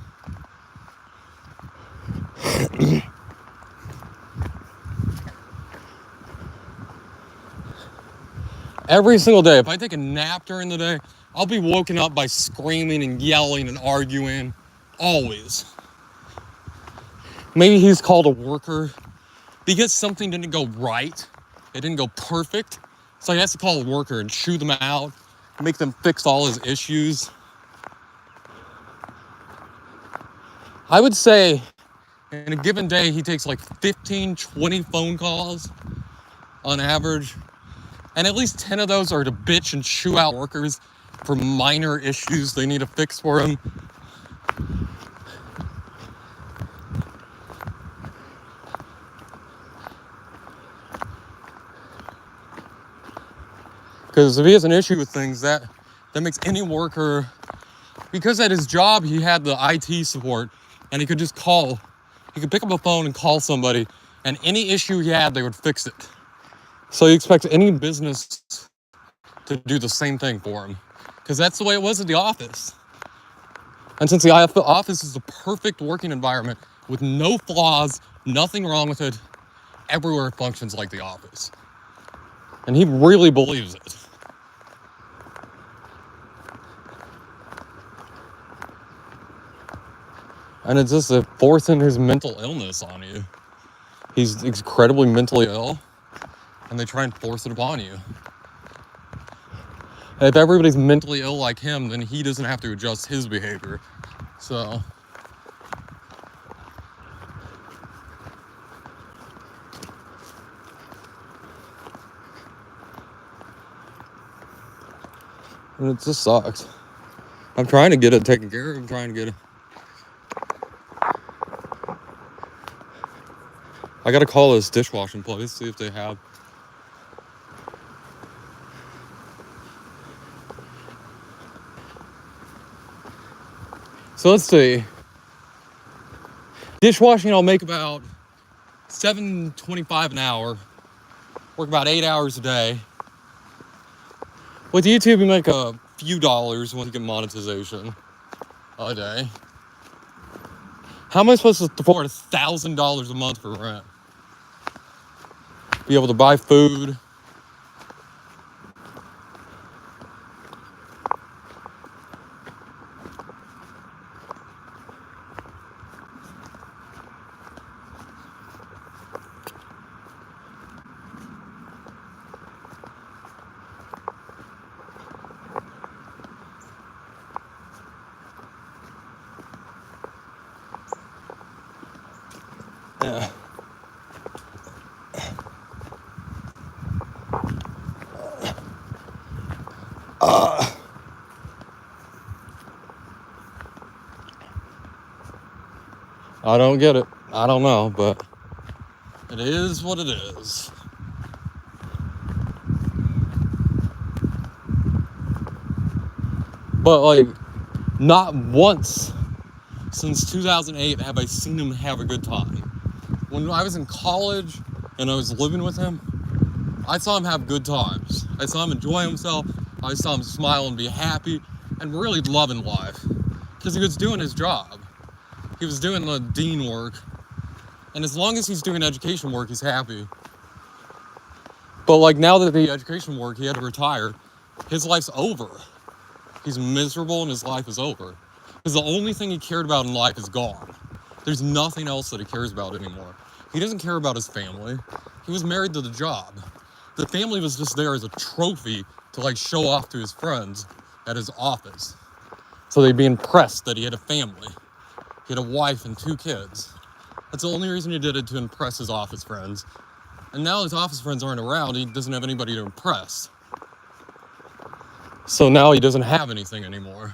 Every single day, if I take a nap during the day, I'll be woken up by screaming and yelling and arguing. Always. Maybe he's called a worker because something didn't go right. It didn't go perfect. So he has to call a worker and chew them out, make them fix all his issues. I would say in a given day, he takes like 15, 20 phone calls on average. And at least 10 of those are to bitch and chew out workers for minor issues they need to fix for him. Because if he has an issue with things, that makes any worker, because at his job he had the IT support and he could just call. He could pick up a phone and call somebody, and any issue he had, they would fix it. So he expects any business to do the same thing for him, because that's the way it was at the office. And since the office is the perfect working environment with no flaws, nothing wrong with it, everywhere it functions like the office. And he really believes it. And it's just forcing his mental illness on you. He's incredibly mentally ill, and they try and force it upon you. And if everybody's mentally ill like him, then he doesn't have to adjust his behavior. So and it just sucks. I'm trying to get it taken care of. I'm trying to get it. I gotta call this dishwashing place, see if they have. So let's see. Dishwashing, I'll make about $7.25 an hour. Work about 8 hours a day. With YouTube, you make a few dollars when you get monetization a day. How am I supposed to afford $1,000 a month for rent? Be able to buy food. Yeah. I don't get it. I don't know, but it is what it is. But like, not once since 2008 have I seen him have a good time. When I was in college and I was living with him, I saw him have good times. I saw him enjoy himself. I saw him smile and be happy and really loving life because he was doing his job. He was doing the dean work. And as long as he's doing education work, he's happy. But like now that the education work, he had to retire, his life's over. He's miserable and his life is over. Because the only thing he cared about in life is gone. There's nothing else that he cares about anymore. He doesn't care about his family. He was married to the job. The family was just there as a trophy to like show off to his friends at his office. So they'd be impressed that he had a family. He had a wife and 2 kids. That's the only reason he did it, to impress his office friends. And now his office friends aren't around, he doesn't have anybody to impress. So now he doesn't have anything anymore.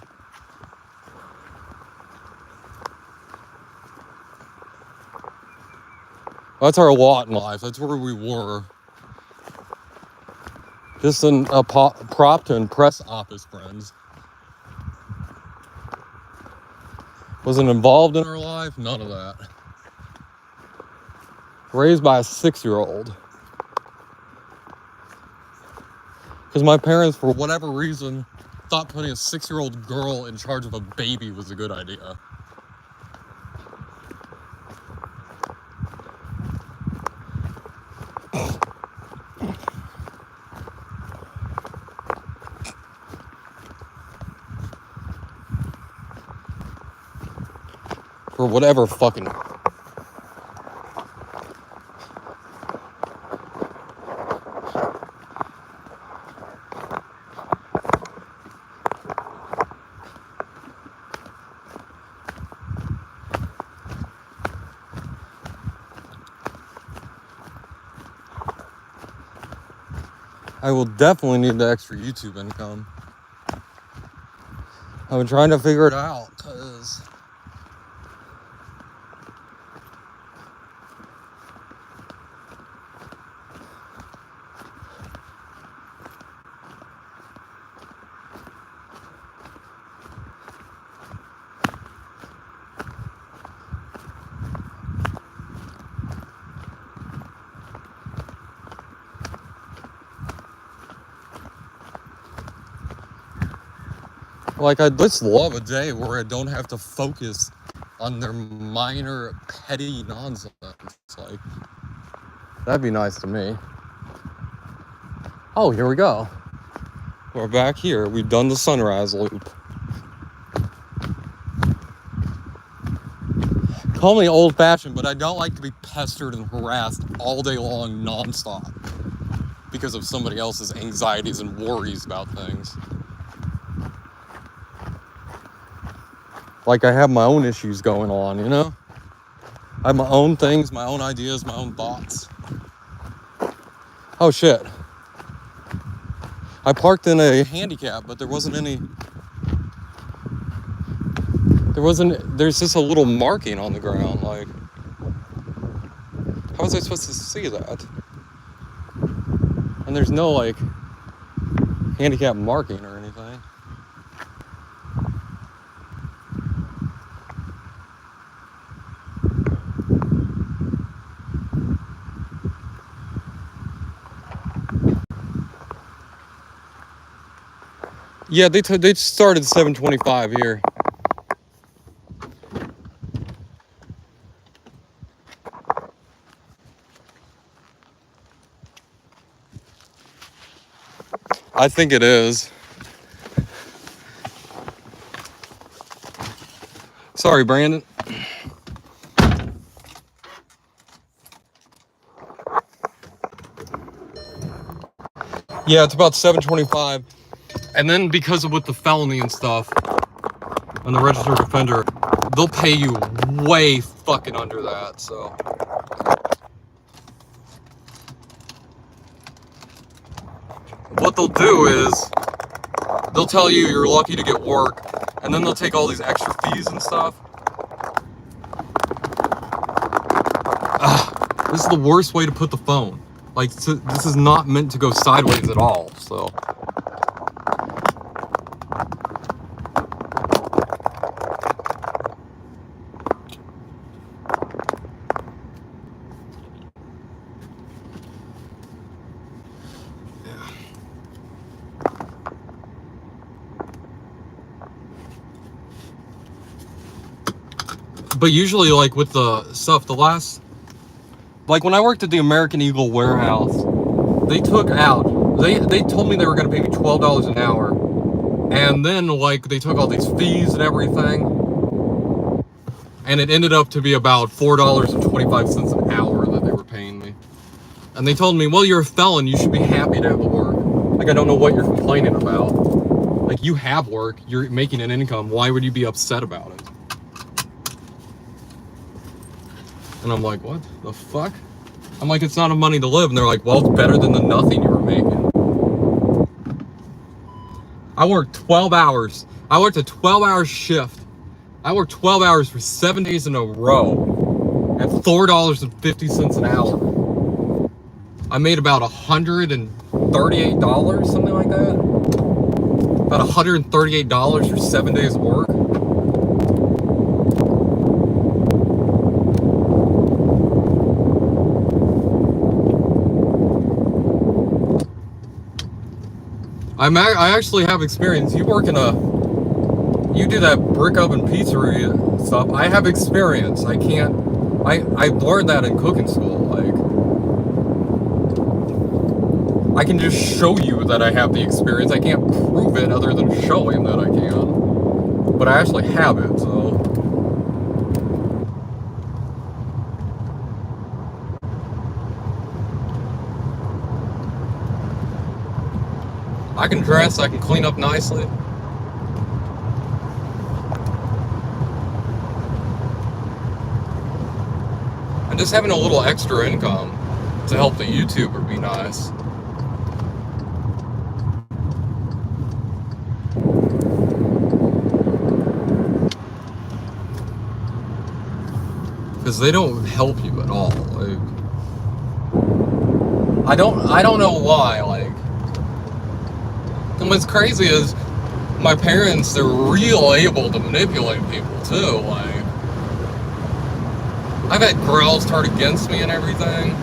That's our lot in life. That's where we were. Just a prop to impress office friends. Wasn't involved in our life, none of that. Raised by a 6-year-old. Because my parents, for whatever reason, thought putting a 6-year-old girl in charge of a baby was a good idea. For whatever fucking... I will definitely need the extra YouTube income. I've been trying to figure it out, because like, I just love a day where I don't have to focus on their minor, petty nonsense. Like, that'd be nice to me. Oh, here we go. We're back here. We've done the sunrise loop. Call me old-fashioned, but I don't like to be pestered and harassed all day long, nonstop, because of somebody else's anxieties and worries about things. Like, I have my own issues going on, you know? I have my own things, my own ideas, my own thoughts. Oh, shit. I parked in a handicap, but there wasn't any... There's just a little marking on the ground, like... How was I supposed to see that? And there's no, like, handicap marking or anything. Yeah, they started 7:25 here. I think it is. Sorry, Brandon. Yeah, it's about 7:25. And then because of with the felony and stuff, and the registered offender, they'll pay you way fucking under that, so. they'll do is they'll tell you you're lucky to get work, and then they'll take all these extra fees and stuff. This is the worst way to put the phone. Like, this is not meant to go sideways at all, so. But usually, like, with the stuff, like, when I worked at the American Eagle warehouse, they took out, they told me they were going to pay me $12 an hour, and then, like, they took all these fees and everything, and it ended up to be about $4.25 an hour that they were paying me. And they told me, well, you're a felon, you should be happy to have the work. Like, I don't know what you're complaining about. Like, you have work, you're making an income, why would you be upset about it? And I'm like, what the fuck? I'm like, it's not enough money to live. And they're like, well, it's better than the nothing you were making. I worked 12 hours. I worked a 12-hour shift. I worked 12 hours for 7 days in a row at $4.50 an hour. I made about $138, something like that. About $138 for 7 days of work. I actually have experience. You work in you do that brick oven pizzeria stuff. I have experience. I learned that in cooking school. Like, I can just show you that I have the experience. I can't prove it other than showing that I can. But I actually have it, so. I can dress, I can clean up nicely. And just having a little extra income to help the YouTube would be nice. Because they don't help you at all. Like, I don't know why, like. And what's crazy is my parents, they're real able to manipulate people too. Like, I've had girls turn against me and everything.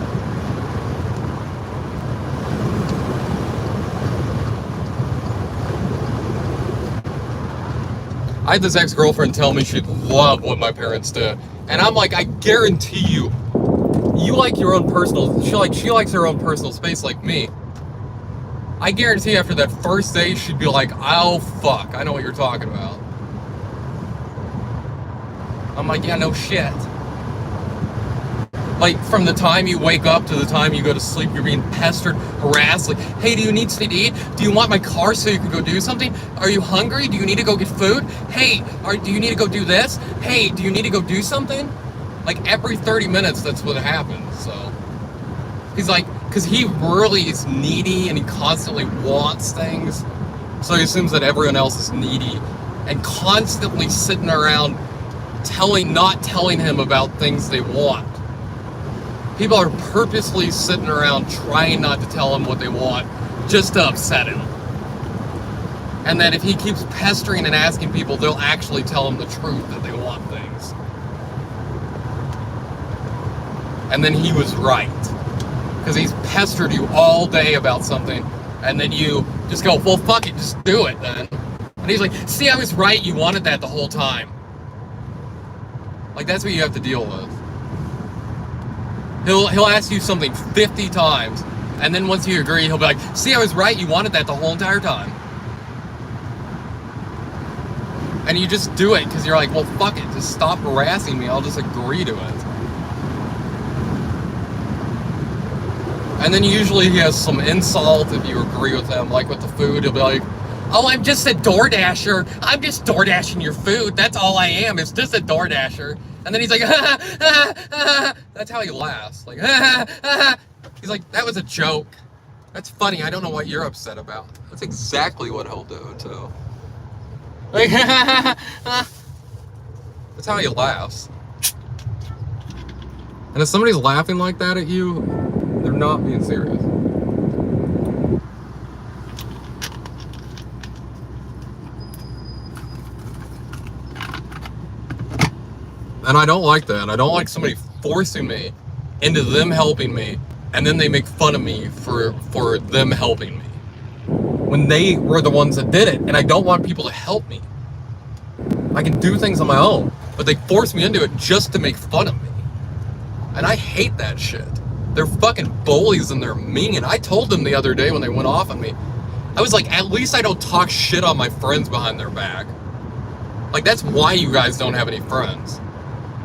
I had this ex-girlfriend tell me she'd love what my parents did. And I'm like, I guarantee you, you like your own personal, she likes her own personal space like me. I guarantee after that first day, she'd be like, oh, fuck, I know what you're talking about. I'm like, yeah, no shit. Like, from the time you wake up to the time you go to sleep, you're being pestered, harassed. Like, hey, do you need something to eat? Do you want my car so you can go do something? Are you hungry? Do you need to go get food? Hey, do you need to go do this? Hey, do you need to go do something? Like, every 30 minutes, that's what happens, so. He's like, because he really is needy and he constantly wants things. So he assumes that everyone else is needy and constantly sitting around not telling him about things they want. People are purposely sitting around trying not to tell him what they want just to upset him. And that if he keeps pestering and asking people, they'll actually tell him the truth that they want things. And then he was right. Because he's pestered you all day about something, and then you just go, well, fuck it, just do it then. And he's like, see, I was right, you wanted that the whole time. Like, that's what you have to deal with. He'll ask you something 50 times, and then once you agree, he'll be like, see, I was right, you wanted that the whole entire time. And you just do it, because you're like, well, fuck it, just stop harassing me, I'll just agree to it. And then usually he has some insult if you agree with him, like with the food, he'll be like, oh, I'm just a DoorDasher. I'm just DoorDashing your food. That's all I am. It's just a DoorDasher. And then he's like, ha, ha, ha, ha. That's how he laughs. Like, ha, ha, ha. He's like, that was a joke. That's funny. I don't know what you're upset about. That's exactly what he'll do, too. Like, that's how he laughs. And if somebody's laughing like that at you, they're not being serious. And I don't like that. I don't like somebody forcing me into them helping me, and then they make fun of me for them helping me. When they were the ones that did it, and I don't want people to help me. I can do things on my own, but they force me into it just to make fun of me. And I hate that shit. They're fucking bullies and they're mean. I told them the other day when they went off on me, I was like, at least I don't talk shit on my friends behind their back. Like, that's why you guys don't have any friends.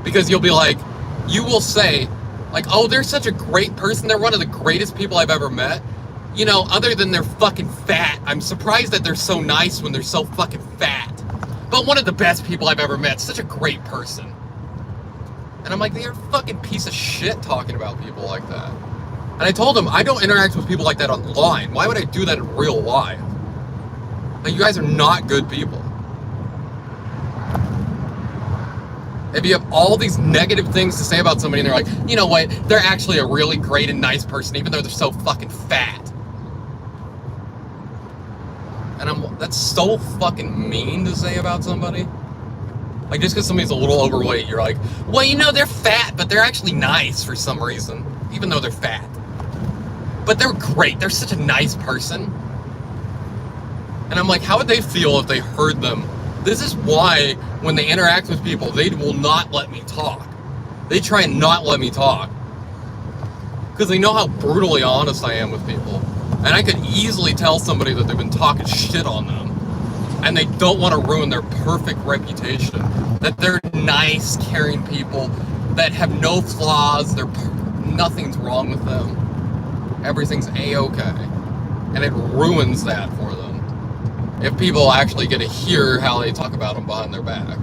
Because you'll be like, you will say, like, oh, they're such a great person. They're one of the greatest people I've ever met. You know, other than they're fucking fat. I'm surprised that they're so nice when they're so fucking fat. But one of the best people I've ever met. Such a great person. And I'm like, you're a fucking piece of shit talking about people like that. And I told him, I don't interact with people like that online. Why would I do that in real life? Like, you guys are not good people. If you have all these negative things to say about somebody and they're like, you know what, they're actually a really great and nice person even though they're so fucking fat. And that's so fucking mean to say about somebody. Like, just because somebody's a little overweight, you're like, well, you know, they're fat, but they're actually nice for some reason, even though they're fat. But they're great. They're such a nice person. And I'm like, how would they feel if they heard them? This is why when they interact with people, they will not let me talk. They try and not let me talk. Because they know how brutally honest I am with people. And I could easily tell somebody that they've been talking shit on them. And they don't want to ruin their perfect reputation. That they're nice, caring people that have no flaws. Nothing's wrong with them. Everything's A-okay. And it ruins that for them. If people actually get to hear how they talk about them behind their back.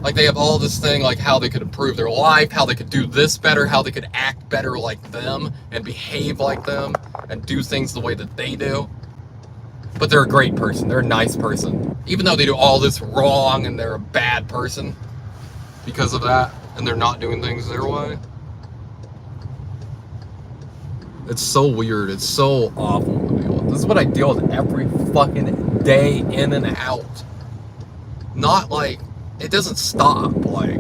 Like, they have all this thing, like how they could improve their life, how they could do this better, how they could act better like them, and behave like them, and do things the way that they do. But they're a great person. They're a nice person. Even though they do all this wrong and they're a bad person because of that, and they're not doing things their way. It's so weird. It's so awful to deal with. This is what I deal with every fucking day, in and out. Not like, it doesn't stop. Like,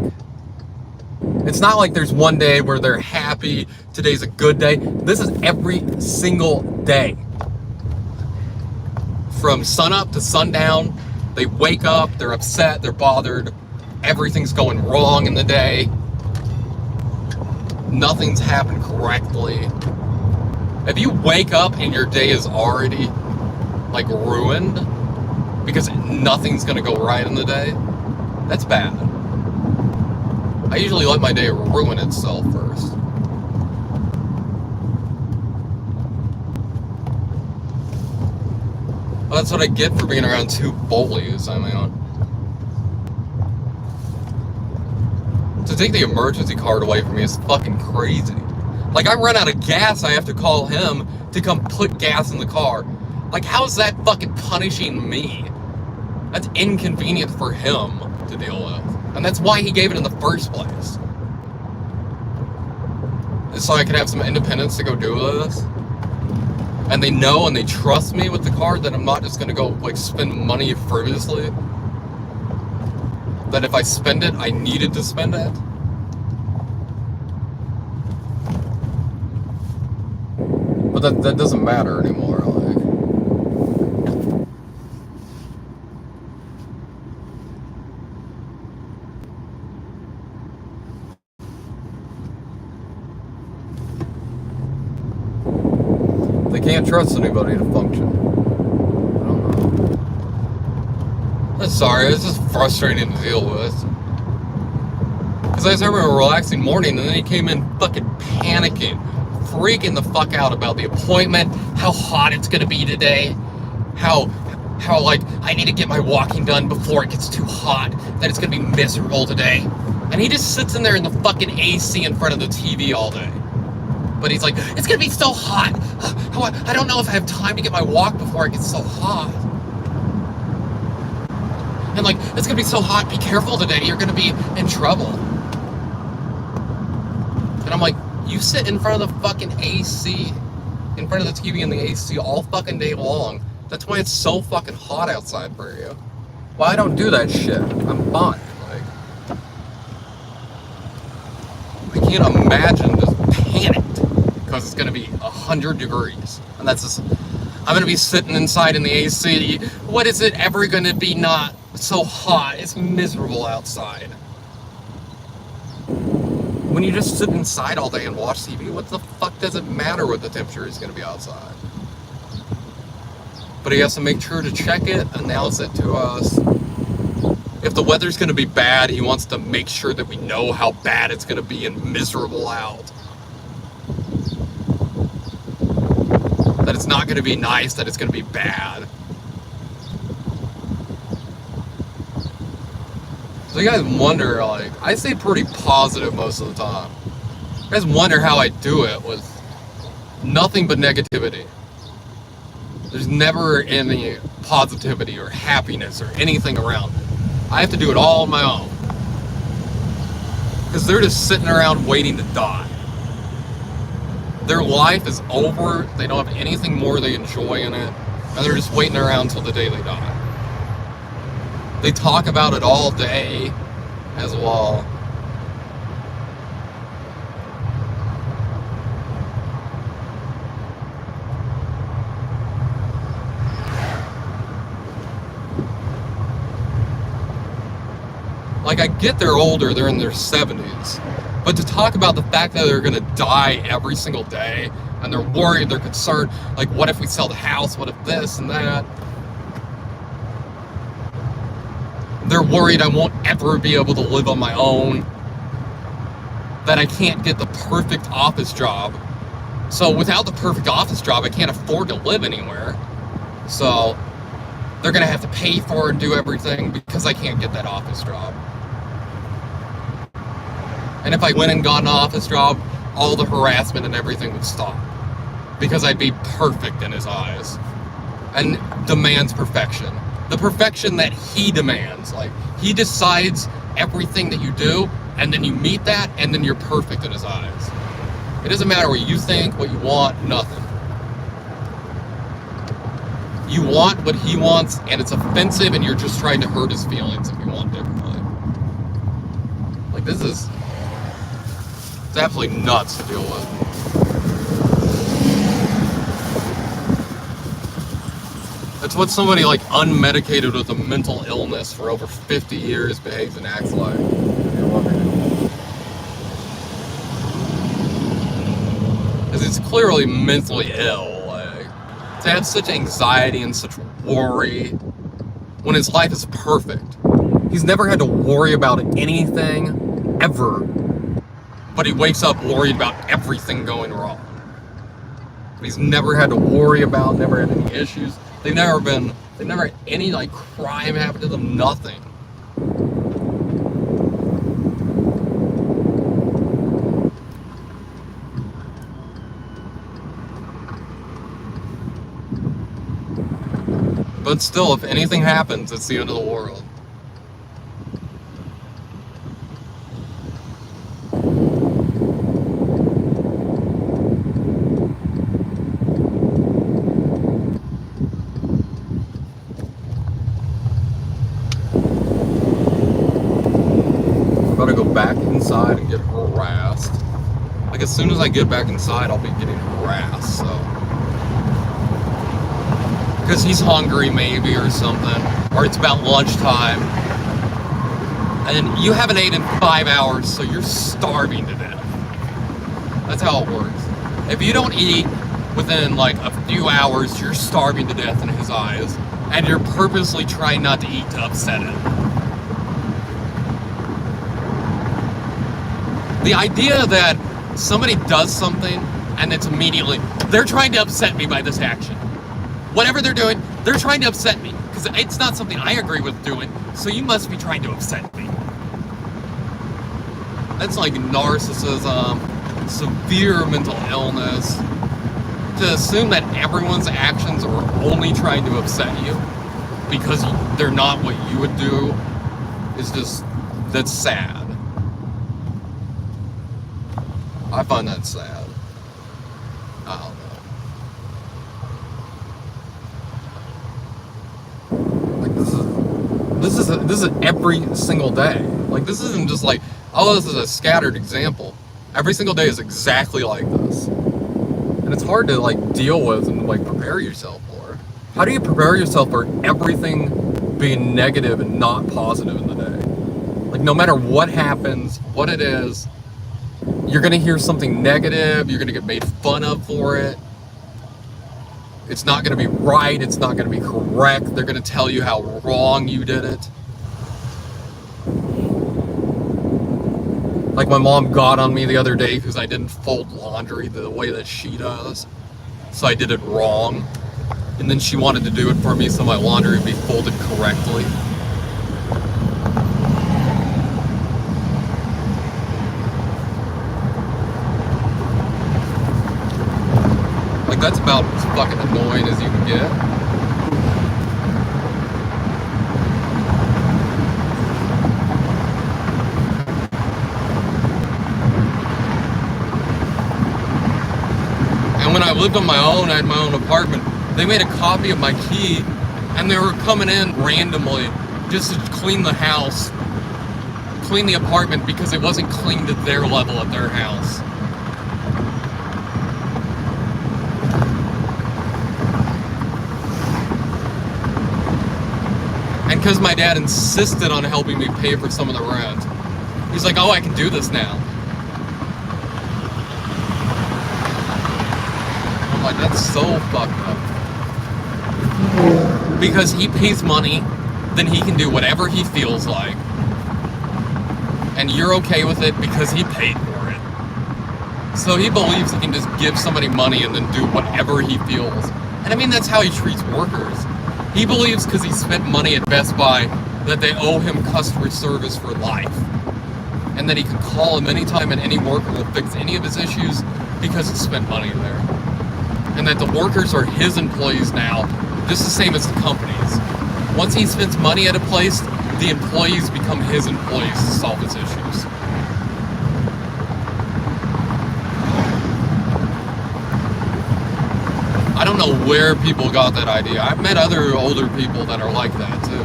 it's not like there's one day where they're happy, today's a good day. This is every single day. From sunup to sundown, they wake up, they're upset, they're bothered, everything's going wrong in the day, nothing's happened correctly. If you wake up and your day is already, like, ruined, because nothing's gonna go right in the day, that's bad. I usually let my day ruin itself first. Well, that's what I get for being around two bullies. I mean, to take the emergency card away from me is fucking crazy. Like, I run out of gas, I have to call him to come put gas in the car. Like, how is that fucking punishing me? That's inconvenient for him to deal with. And that's why he gave it in the first place. So I can have some independence to go do this. And they know and they trust me with the card that I'm not just gonna go, like, spend money frivolously. That if I spend it, I needed to spend it. But that doesn't matter anymore, like. They can't trust anybody to function. I don't know. I'm sorry, it's just frustrating to deal with. Because I was having a relaxing morning and then he came in fucking panicking, freaking the fuck out about the appointment, how hot it's gonna be today, how like, I need to get my walking done before it gets too hot, that it's gonna be miserable today. And he just sits in there in the fucking AC in front of the TV all day. But he's like, it's gonna be so hot. I don't know if I have time to get my walk before it gets so hot. And like, it's gonna be so hot, be careful today, you're gonna be in trouble. And I'm like, you sit in front of the fucking AC, in front of the TV and the AC all fucking day long. That's why it's so fucking hot outside for you. Well, I don't do that shit. I'm fine. Like, I can't imagine just panicked because it's gonna be 100 degrees. And that's just, I'm gonna be sitting inside in the AC. What is it ever gonna be not so hot? It's miserable outside. When you just sit inside all day and watch TV, what the fuck does it matter what the temperature is gonna be outside? But he has to make sure to check it, announce it to us. If the weather's gonna be bad, he wants to make sure that we know how bad it's gonna be and miserable out. That it's not gonna be nice, that it's gonna be bad. So you guys wonder, like, I stay pretty positive most of the time. You guys wonder how I do it with nothing but negativity. There's never any positivity or happiness or anything around it. I have to do it all on my own. Because they're just sitting around waiting to die. Their life is over, they don't have anything more they enjoy in it, and they're just waiting around till the day they die. They talk about it all day as well. Like, I get they're older, they're in their 70s, but to talk about the fact that they're gonna die every single day, and they're worried, they're concerned, like, what if we sell the house, what if this and that? They're worried I won't ever be able to live on my own, that I can't get the perfect office job. So without the perfect office job, I can't afford to live anywhere. So they're gonna have to pay for and do everything because I can't get that office job. And if I went and got an office job, all the harassment and everything would stop. Because I'd be perfect in his eyes. And demands perfection. The perfection that he demands. Like, he decides everything that you do, and then you meet that, and then you're perfect in his eyes. It doesn't matter what you think, what you want, nothing. You want what he wants, and it's offensive, and you're just trying to hurt his feelings if you want differently. Like, this is... it's absolutely nuts to deal with. That's what somebody like unmedicated with a mental illness for over 50 years behaves and acts like. Because it's clearly mentally ill. Like, to have such anxiety and such worry when his life is perfect. He's never had to worry about anything ever. But he wakes up worried about everything going wrong. But he's never had to worry about, never had any issues. They've never had any like crime happen to them, nothing. But still, if anything happens, it's the end of the world. Back inside and get harassed. Like, as soon as I get back inside, I'll be getting harassed, so. Because he's hungry, maybe, or something. Or it's about lunchtime. And you haven't eaten in 5 hours, so you're starving to death. That's how it works. If you don't eat within, like, a few hours, you're starving to death in his eyes. And you're purposely trying not to eat to upset him. The idea that somebody does something and it's immediately, they're trying to upset me by this action. Whatever they're doing, they're trying to upset me. Because it's not something I agree with doing, so you must be trying to upset me. That's like narcissism. severe mental illness, to assume that everyone's actions are only trying to upset you because they're not what you would do is just, that's sad. I find that sad. I don't know. Like this is every single day. Like this isn't just like, oh, this is a scattered example. Every single day is exactly like this. And it's hard to like deal with and like prepare yourself for. How do you prepare yourself for everything being negative and not positive in the day? Like no matter what happens, what it is, you're gonna hear something negative, you're gonna get made fun of for it. It's not gonna be right, it's not gonna be correct. They're gonna tell you how wrong you did it. Like my mom got on me the other day because I didn't fold laundry the way that she does. So I did it wrong. And then she wanted to do it for me so my laundry would be folded correctly. Like that's about as fucking annoying as you can get. When I lived on my own, I had my own apartment, they made a copy of my key and they were coming in randomly just to clean the house, clean the apartment because it wasn't cleaned at their level at their house. And because my dad insisted on helping me pay for some of the rent, he's like, oh, I can do this now. Like, that's so fucked up. Because he pays money, then he can do whatever he feels like. And you're okay with it because he paid for it. So he believes he can just give somebody money and then do whatever he feels. And I mean, that's how he treats workers. He believes because he spent money at Best Buy that they owe him customer service for life. And that he can call him anytime and any worker will fix any of his issues because he spent money there. And that the workers are his employees now, just the same as the companies. Once he spends money at a place, the employees become his employees to solve his issues. I don't know where people got that idea. I've met other older people that are like that too.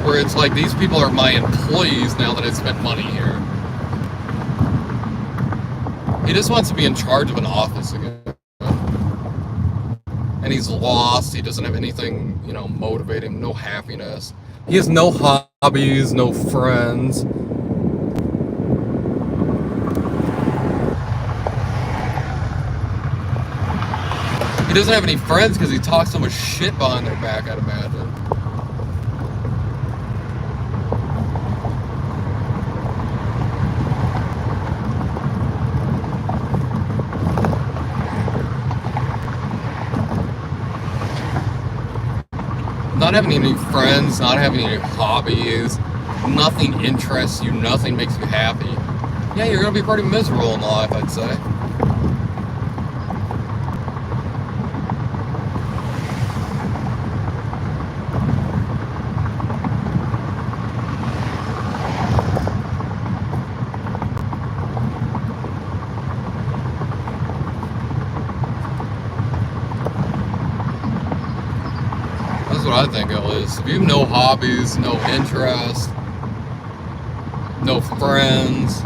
Where it's like, these people are my employees now that I spent money here. He just wants to be in charge of an office again. And he's lost. He doesn't have anything, you know, motivate him, no happiness. He has no hobbies, no friends. He doesn't have any friends because he talks so much shit behind their back, I'd imagine. Not having any friends, not having any hobbies, nothing interests you, nothing makes you happy. Yeah, you're gonna be pretty miserable in life, I'd say. That's what I think it is. If you have no hobbies, no interests, no friends,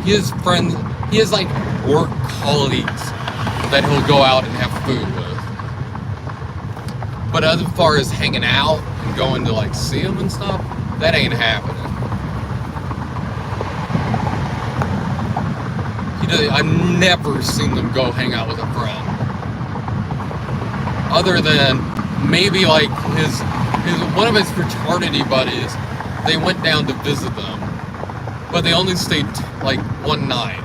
he has friends, he has like work colleagues that he'll go out and have food with. But as far as hanging out and going to like see him and stuff, that ain't happening. I've never seen them go hang out with a friend. Other than maybe like his one of his fraternity buddies, they went down to visit them. But they only stayed like one night.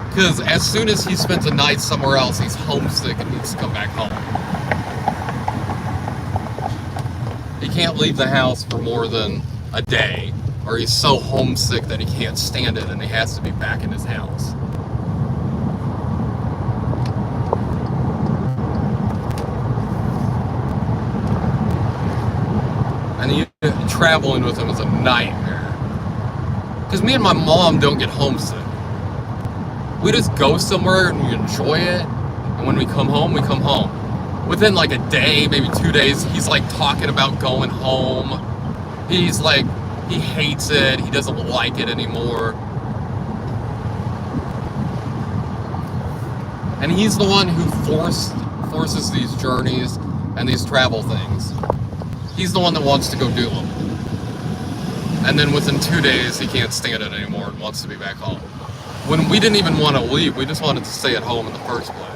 Because as soon as he spends a night somewhere else, he's homesick and needs to come back home. can't leave the house for more than a day, or he's so homesick that he can't stand it and he has to be back in his house. And traveling with him is a nightmare. Because me and my mom don't get homesick. We just go somewhere and we enjoy it, and when we come home, we come home. Within like a day, maybe 2 days, he's like talking about going home. He's like, he hates it, he doesn't like it anymore. And he's the one who forces these journeys and these travel things. He's the one that wants to go do them. And then within 2 days, he can't stand it anymore and wants to be back home. When we didn't even want to leave, we just wanted to stay at home in the first place.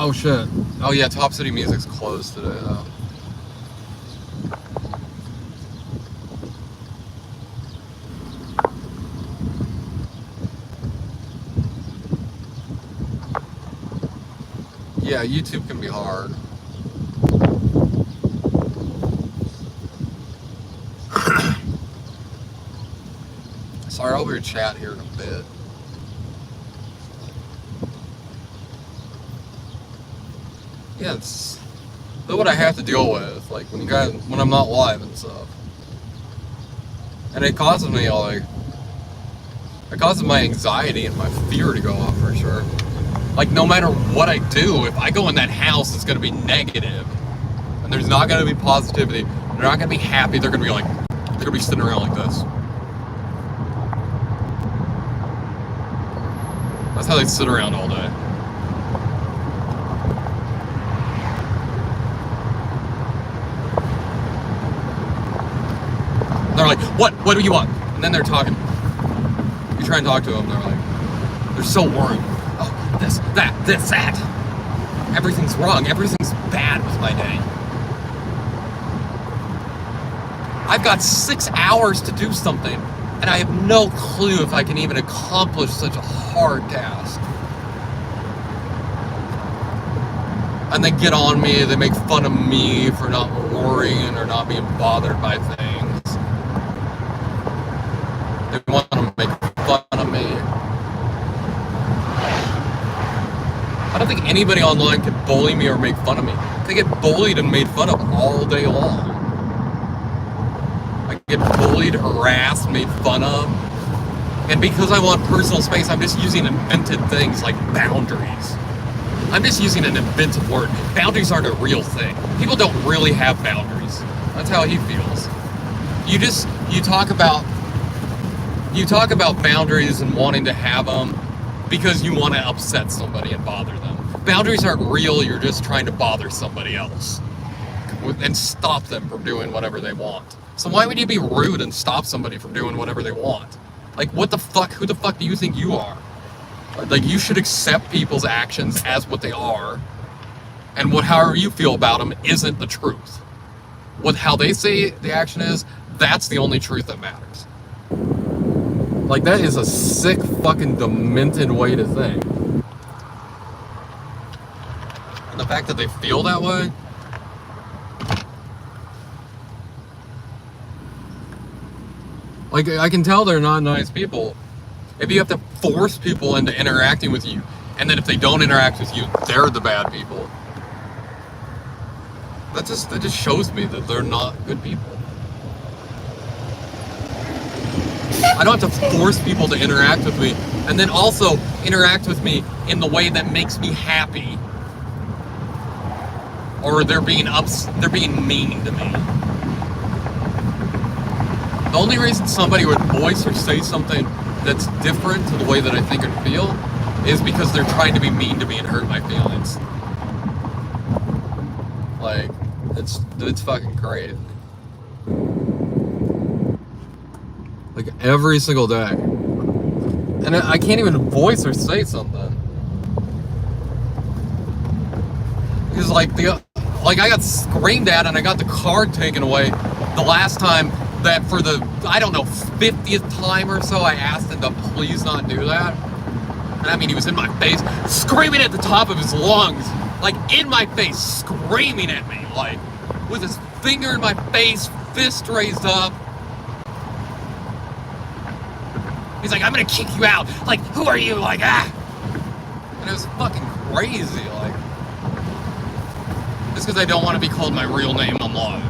Oh shit. Oh yeah, Top City Music's closed today though. Yeah, YouTube can be hard. Sorry, I'll be chat here in a bit. Yeah, it's what I have to deal with, like when I'm not live and stuff. And it causes me it causes my anxiety and my fear to go off for sure. Like no matter what I do, if I go in that house, it's gonna be negative. And there's not gonna be positivity. They're not gonna be happy, they're gonna be sitting around like this. That's how they sit around all day. They're like, what do you want? And then they're talking. You try and talk to them, they're so worried. Oh, this, that. Everything's wrong, everything's bad with my day. I've got 6 hours to do something, and I have no clue if I can even accomplish such a hard task. And they get on me, they make fun of me for not worrying or not being bothered by things. They want to make fun of me. I don't think anybody online can bully me or make fun of me. They get bullied and made fun of all day long. I get bullied, harassed, made fun of. And because I want personal space, I'm just using invented things like boundaries. I'm just using an invented word. Boundaries aren't a real thing. People don't really have boundaries. That's how he feels. You talk about boundaries and wanting to have them because you want to upset somebody and bother them. Boundaries aren't real, you're just trying to bother somebody else and stop them from doing whatever they want. So why would you be rude and stop somebody from doing whatever they want? Like, what the fuck? Who the fuck do you think you are? Like, you should accept people's actions as what they are, and however you feel about them isn't the truth. How they say the action is, that's the only truth that matters. Like, that is a sick, fucking demented way to think. And the fact that they feel that way, like, I can tell they're not nice people. If you have to force people into interacting with you, and then if they don't interact with you, they're the bad people. That just shows me that they're not good people. I don't have to force people to interact with me, and then also interact with me in the way that makes me happy. Or they're being mean to me. The only reason somebody would voice or say something that's different to the way that I think and feel is because they're trying to be mean to me and hurt my feelings. Like, it's fucking crazy. Like, every single day. And I can't even voice or say something. Because like I got screamed at and I got the card taken away the last time that for the, I don't know, 50th time or so I asked him to please not do that. And I mean, he was in my face, screaming at the top of his lungs, like in my face, screaming at me, like with his finger in my face, fist raised up. He's like, I'm gonna kick you out. Like, who are you? Like, ah. And it was fucking crazy, like. Just because I don't want to be called my real name online.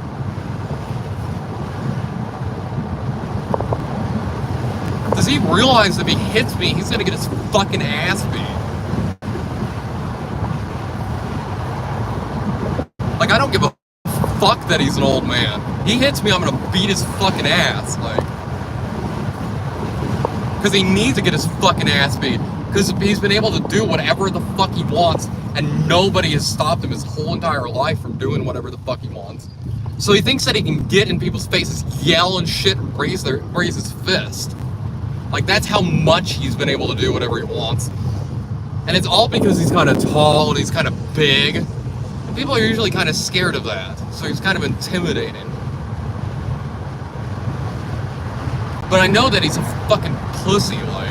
Does he realize if he hits me, he's gonna get his fucking ass beat? Like, I don't give a fuck that he's an old man. He hits me, I'm gonna beat his fucking ass, like. Because he needs to get his fucking ass beat. Because he's been able to do whatever the fuck he wants, and nobody has stopped him his whole entire life from doing whatever the fuck he wants. So he thinks that he can get in people's faces, yell and shit, and raise his fist. Like, that's how much he's been able to do whatever he wants. And it's all because he's kind of tall and he's kind of big. And people are usually kind of scared of that. So he's kind of intimidating. But I know that he's a fucking pussy, like.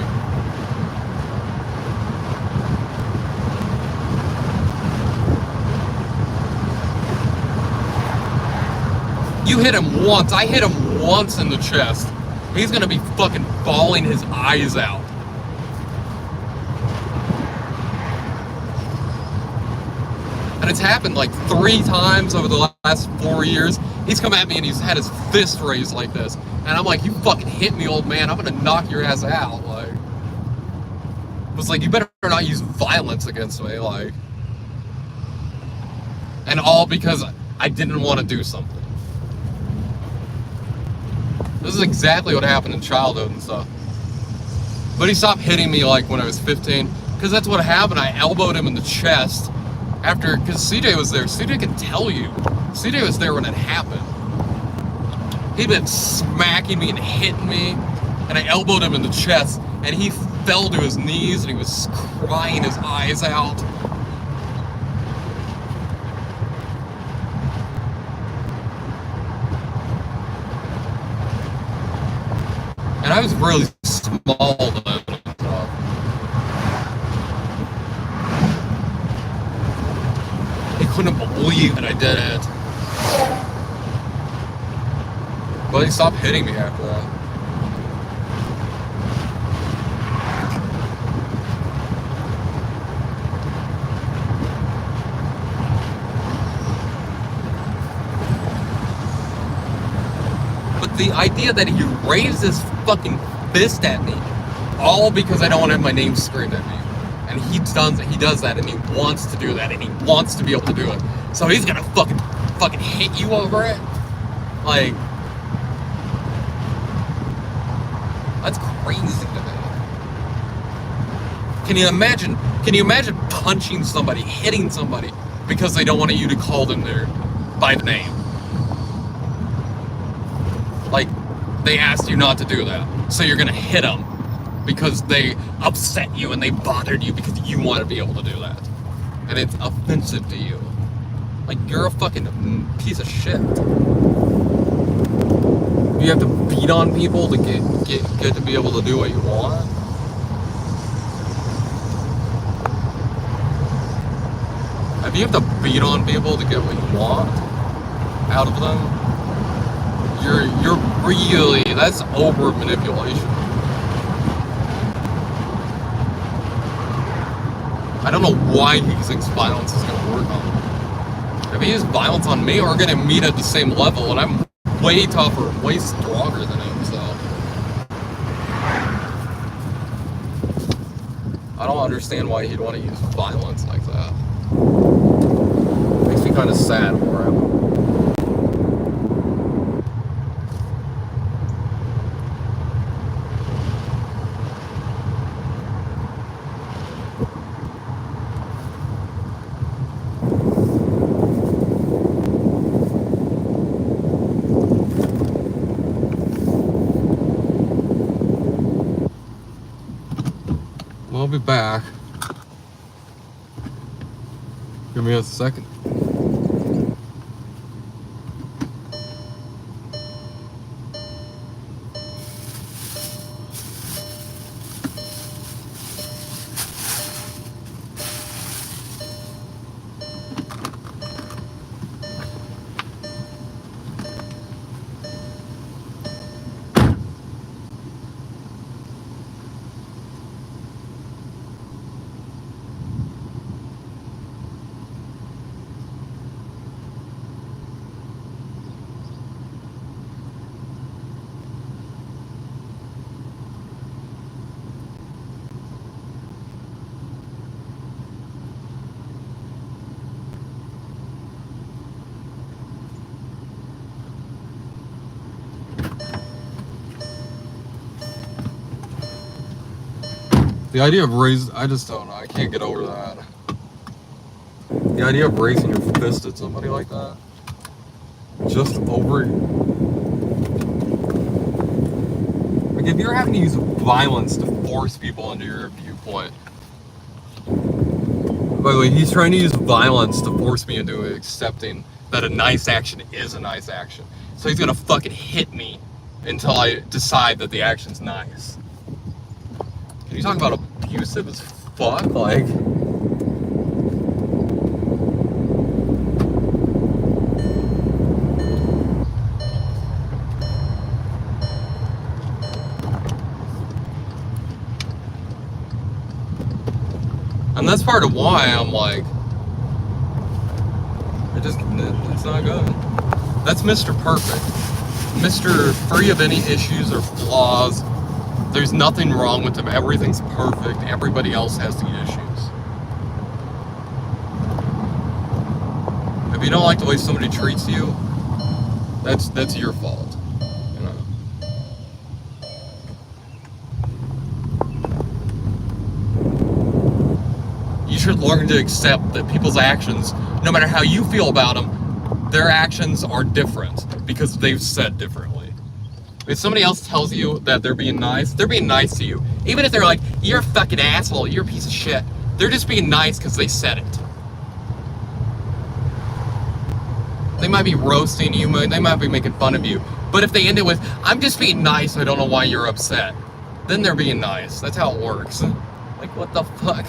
You hit him once, I hit him once in the chest. He's gonna be fucking bawling his eyes out. And it's happened like 3 times over the last 4 years. He's come at me and he's had his fist raised like this. And I'm like, you fucking hit me, old man. I'm gonna knock your ass out, like. It was like, you better not use violence against me, like. And all because I didn't want to do something. This is exactly what happened in childhood and stuff. But he stopped hitting me like when I was 15, because that's what happened. I elbowed him in the chest after, because CJ was there. CJ can tell you. CJ was there when it happened. He'd been smacking me and hitting me, and I elbowed him in the chest, and he fell to his knees and he was crying his eyes out. And I was really small then. He couldn't believe that I did it. But he stopped hitting me after that. But the idea that he raised his fucking fist at me, all because I don't want to have my name screamed at me. And he does that, and he wants to do that, and he wants to be able to do it. So he's gonna fucking hit you over it? Like, that's crazy to me. Can you imagine punching somebody, hitting somebody, because they don't want you to call them there by the name? Like, they asked you not to do that, so you're gonna hit them because they upset you and they bothered you because you want to be able to do that. And it's offensive to you. Like, you're a fucking piece of shit. You have to beat on people to get to be able to do what you want. If you have to beat on people to get what you want out of them, you're really, that's over manipulation. I don't know why he thinks violence is gonna work on him. If he uses violence on me, we're gonna meet at the same level, and I'm way tougher, way stronger than him, so. I don't understand why he'd want to use violence like that. Makes me kind of sad for him. I'll be back. Give me a second. The idea of I just don't know. I can't get over that. The idea of raising your fist at somebody like that. Just over. Like, if you're having to use violence to force people into your viewpoint. By the way, he's trying to use violence to force me into accepting that a nice action is a nice action. So he's gonna fucking hit me until I decide that the action's nice. Can you talk about abusive as fuck? Like, and that's part of why I'm like, it's not good. That's Mr. Perfect. Mr. Free of any issues or flaws. There's nothing wrong with him. Everything's perfect. Everybody else has the issues. If you don't like the way somebody treats you, that's your fault. You know. You should learn to accept that people's actions, no matter how you feel about them, their actions are different because they've said differently. If somebody else tells you that they're being nice to you. Even if they're like, you're a fucking asshole, you're a piece of shit. They're just being nice because they said it. They might be roasting you, they might be making fun of you. But if they end it with, I'm just being nice, I don't know why you're upset. Then they're being nice. That's how it works. Like, what the fuck?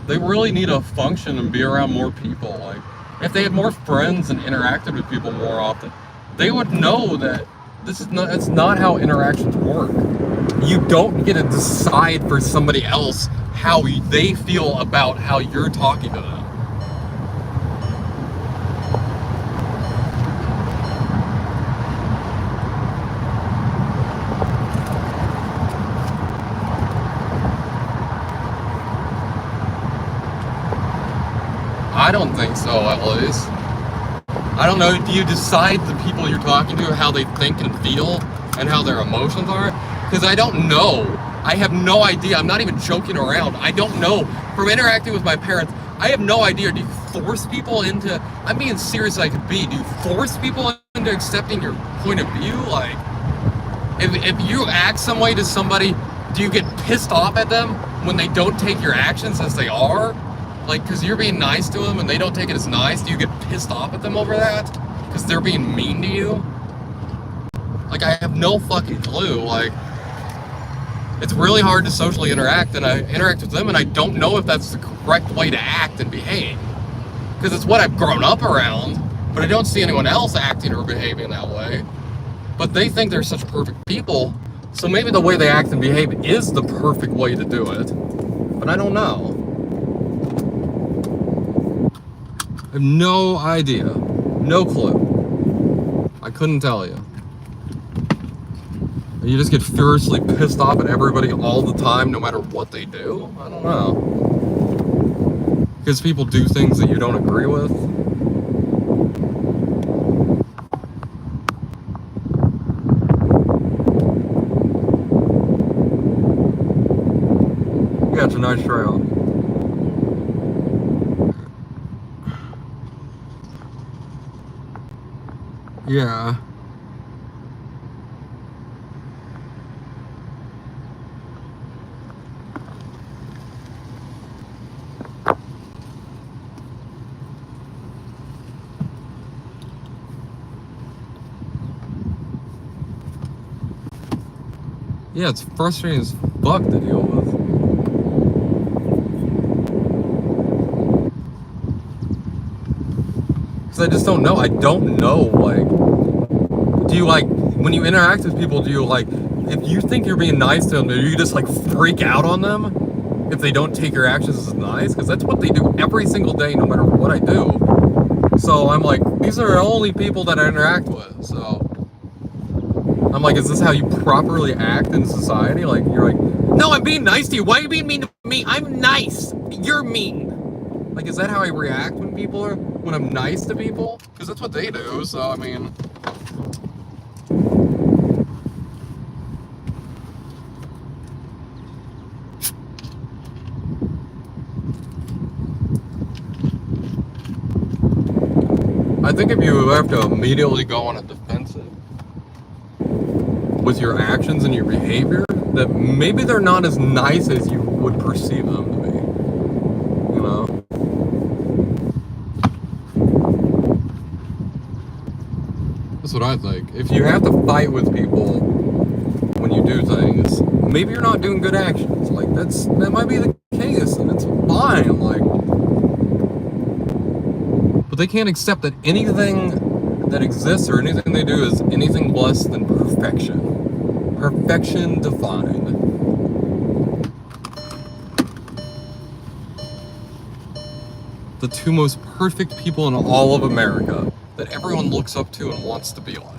They really need to function and be around more people. Like, if they had more friends and interacted with people more often, they would know that it's not how interactions work. You don't get to decide for somebody else how they feel about how you're talking to them. I don't think so, at least. I don't know, do you decide the people you're talking to, how they think and feel, and how their emotions are? Because I don't know. I have no idea. I'm not even joking around. I don't know. From interacting with my parents, I have no idea. Do you force people into... I'm being serious as I could be. Do you force people into accepting your point of view? Like, if you act some way to somebody, do you get pissed off at them when they don't take your actions as they are? Like, because you're being nice to them and they don't take it as nice, do you get pissed off at them over that? Because they're being mean to you? Like, I have no fucking clue. Like, it's really hard to socially interact, and I interact with them, and I don't know if that's the correct way to act and behave. Because it's what I've grown up around, but I don't see anyone else acting or behaving that way. But they think they're such perfect people, so maybe the way they act and behave is the perfect way to do it. But I don't know. I have no idea. No clue. I couldn't tell you. You just get furiously pissed off at everybody all the time, no matter what they do? I don't know. Because people do things that you don't agree with. Yeah, it's a nice trail. Yeah. Yeah, it's frustrating as fuck to deal with. Because I just don't know. I don't know, like, do you, like, when you interact with people, do you, like, if you think you're being nice to them, do you just, like, freak out on them if they don't take your actions as nice? Because that's what they do every single day, no matter what I do. So I'm like, these are the only people that I interact with, so... I'm like, is this how you properly act in society? Like, you're like, no, I'm being nice to you. Why are you being mean to me? I'm nice. You're mean. Like, is that how I react when I'm nice to people? Because that's what they do, so, I mean... I think if you have to immediately go on a defensive with your actions and your behavior, that maybe they're not as nice as you would perceive them to be. You know? That's what I think. If you have to fight with people when you do things, maybe you're not doing good actions. Like that might be the case, and it's fine. Like, but they can't accept that anything that exists or anything they do is anything less than perfection. Perfection defined. The two most perfect people in all of America that everyone looks up to and wants to be like.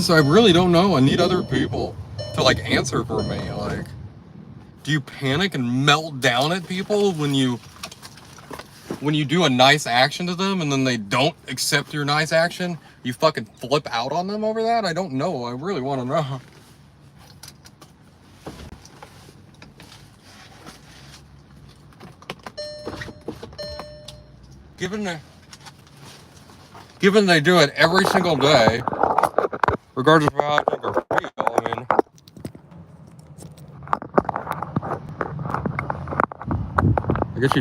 I really don't know. I need other people to like answer for me. Like, do you panic and melt down at people when you do a nice action to them and then they don't accept your nice action? You fucking flip out on them over that? I don't know. I really want to know. Given they do it every single day, regardless of how I think or feel, I mean, I guess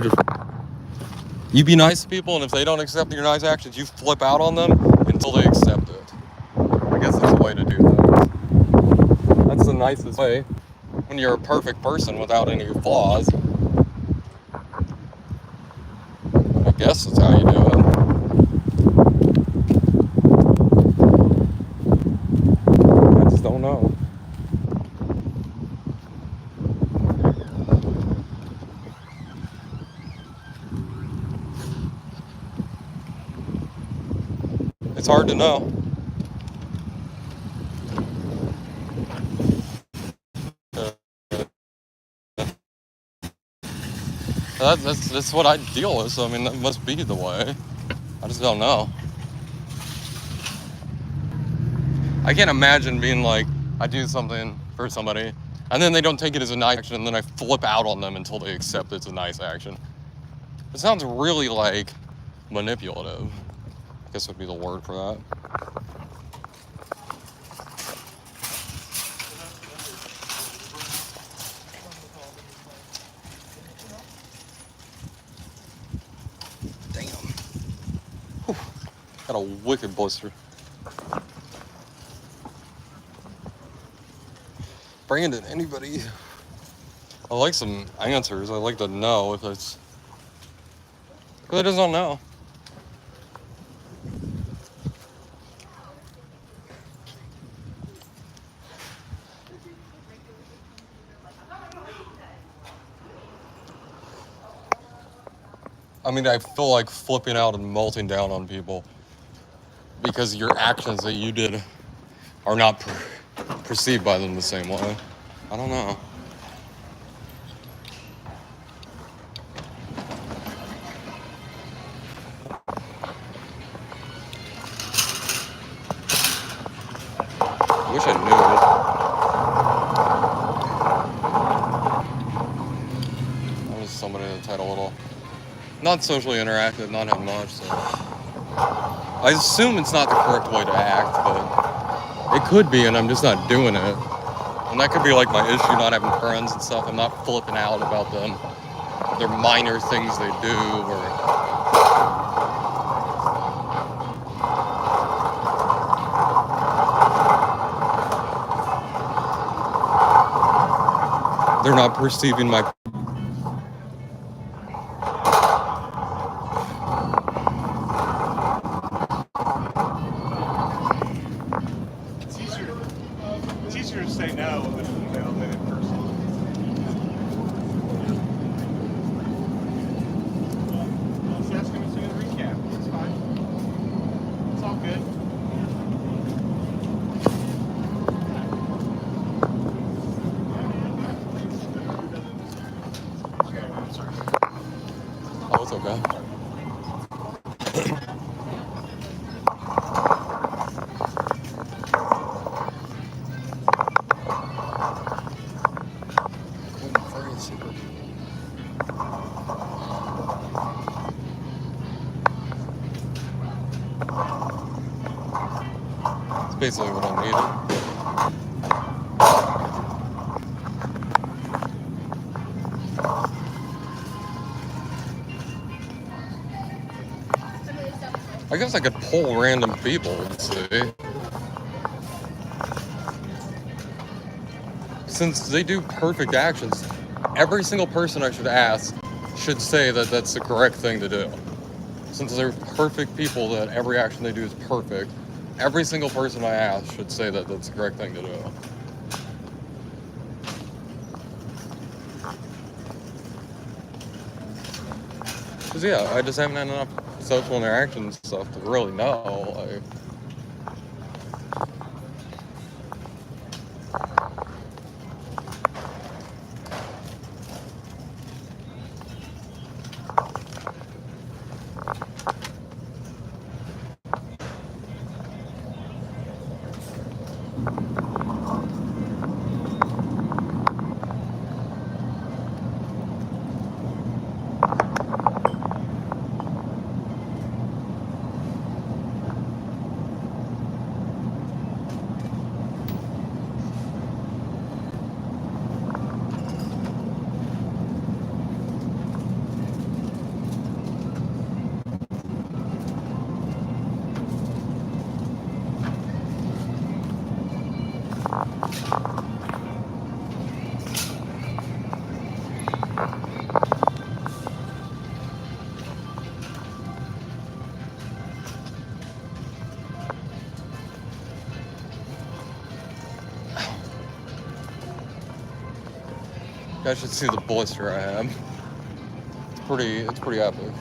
you be nice to people, and if they don't accept your nice actions, you flip out on them until they accept it. I guess that's the way to do things. That's the nicest way when you're a perfect person without any flaws. I guess that's how you do it. I just don't know. It's hard to know. That's what I deal with, so I mean, that must be the way. I just don't know. I can't imagine being like, I do something for somebody, and then they don't take it as a nice action, and then I flip out on them until they accept it's a nice action. It sounds really like manipulative. I guess would be the word for that. Damn. Whew. Got a wicked blister. Brandon, anybody? I like some answers. I like to know if it's. Because I just don't know. I mean, I feel like flipping out and melting down on people because your actions that you did are not perceived by them the same way. I don't know. I wish I knew it. I'm just somebody that's had a little, not socially interactive, not had much, so. I assume it's not the correct way to act, but it could be, and I'm just not doing it. And that could be like my issue, not having friends and stuff. I'm not flipping out about them. They're minor things they do, or they're not perceiving my Oh, it's okay. It's basically what I needed. I guess I could pull random people and see. Since they do perfect actions, every single person I should ask should say that that's the correct thing to do. Since they're perfect people, that every action they do is perfect, every single person I ask should say that that's the correct thing to do. Because yeah, I just haven't had enough social interaction stuff to really know. Like, you guys should see the blister I have. It's pretty epic.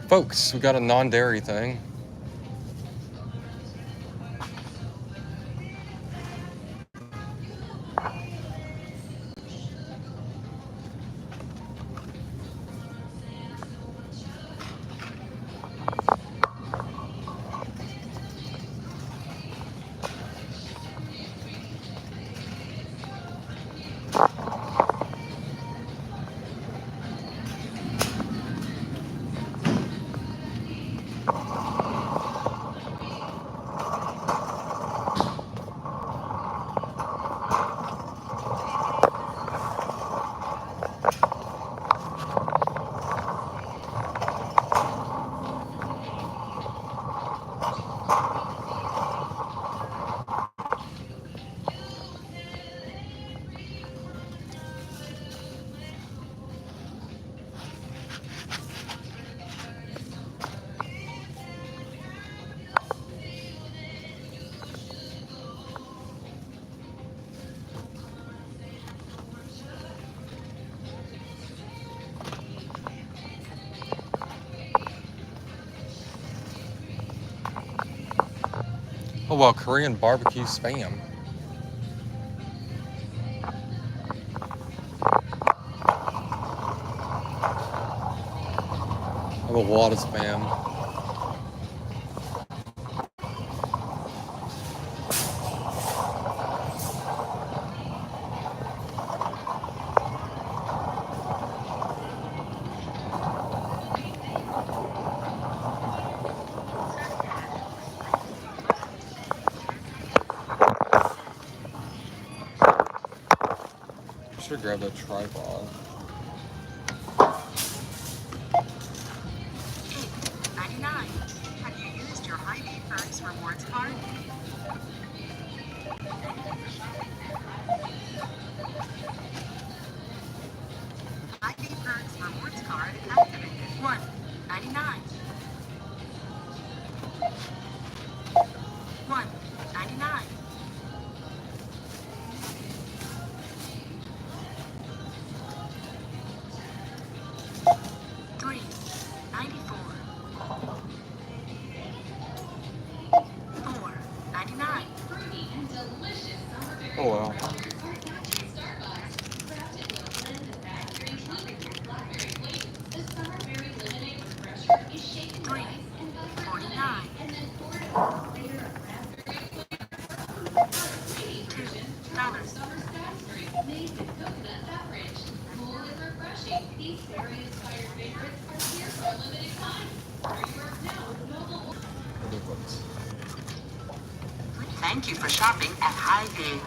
Folks, we got a non-dairy thing. Oh well, Korean barbecue spam. have a lot of spam. Should grab that tripod. $8.99. Have you used your Hy-Vee Perks rewards card? Hy-Vee Perks rewards card activated. $1.99. $1.99. $3.94. $4.99. Oh wow. $3.49. $2. Thank you for shopping at Hy-Vee.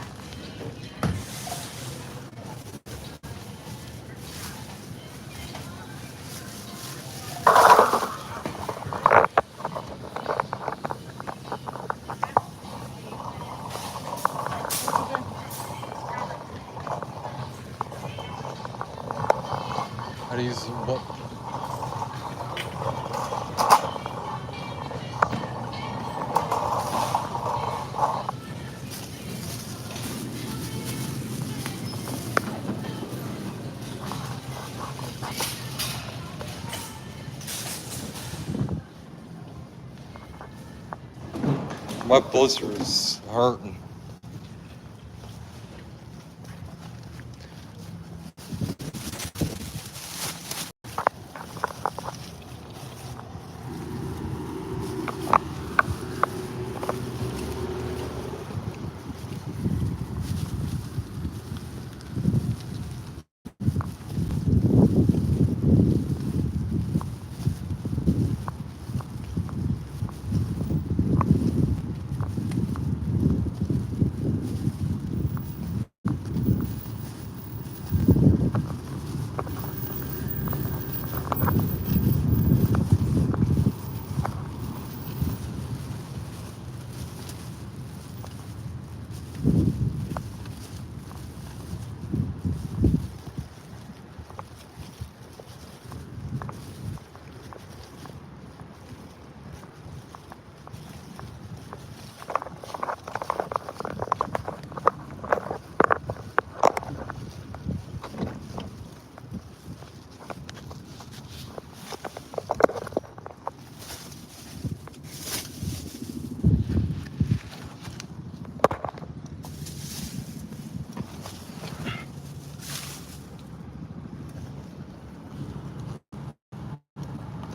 How do you use what? My blister is hurting.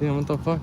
Damn, what the fuck?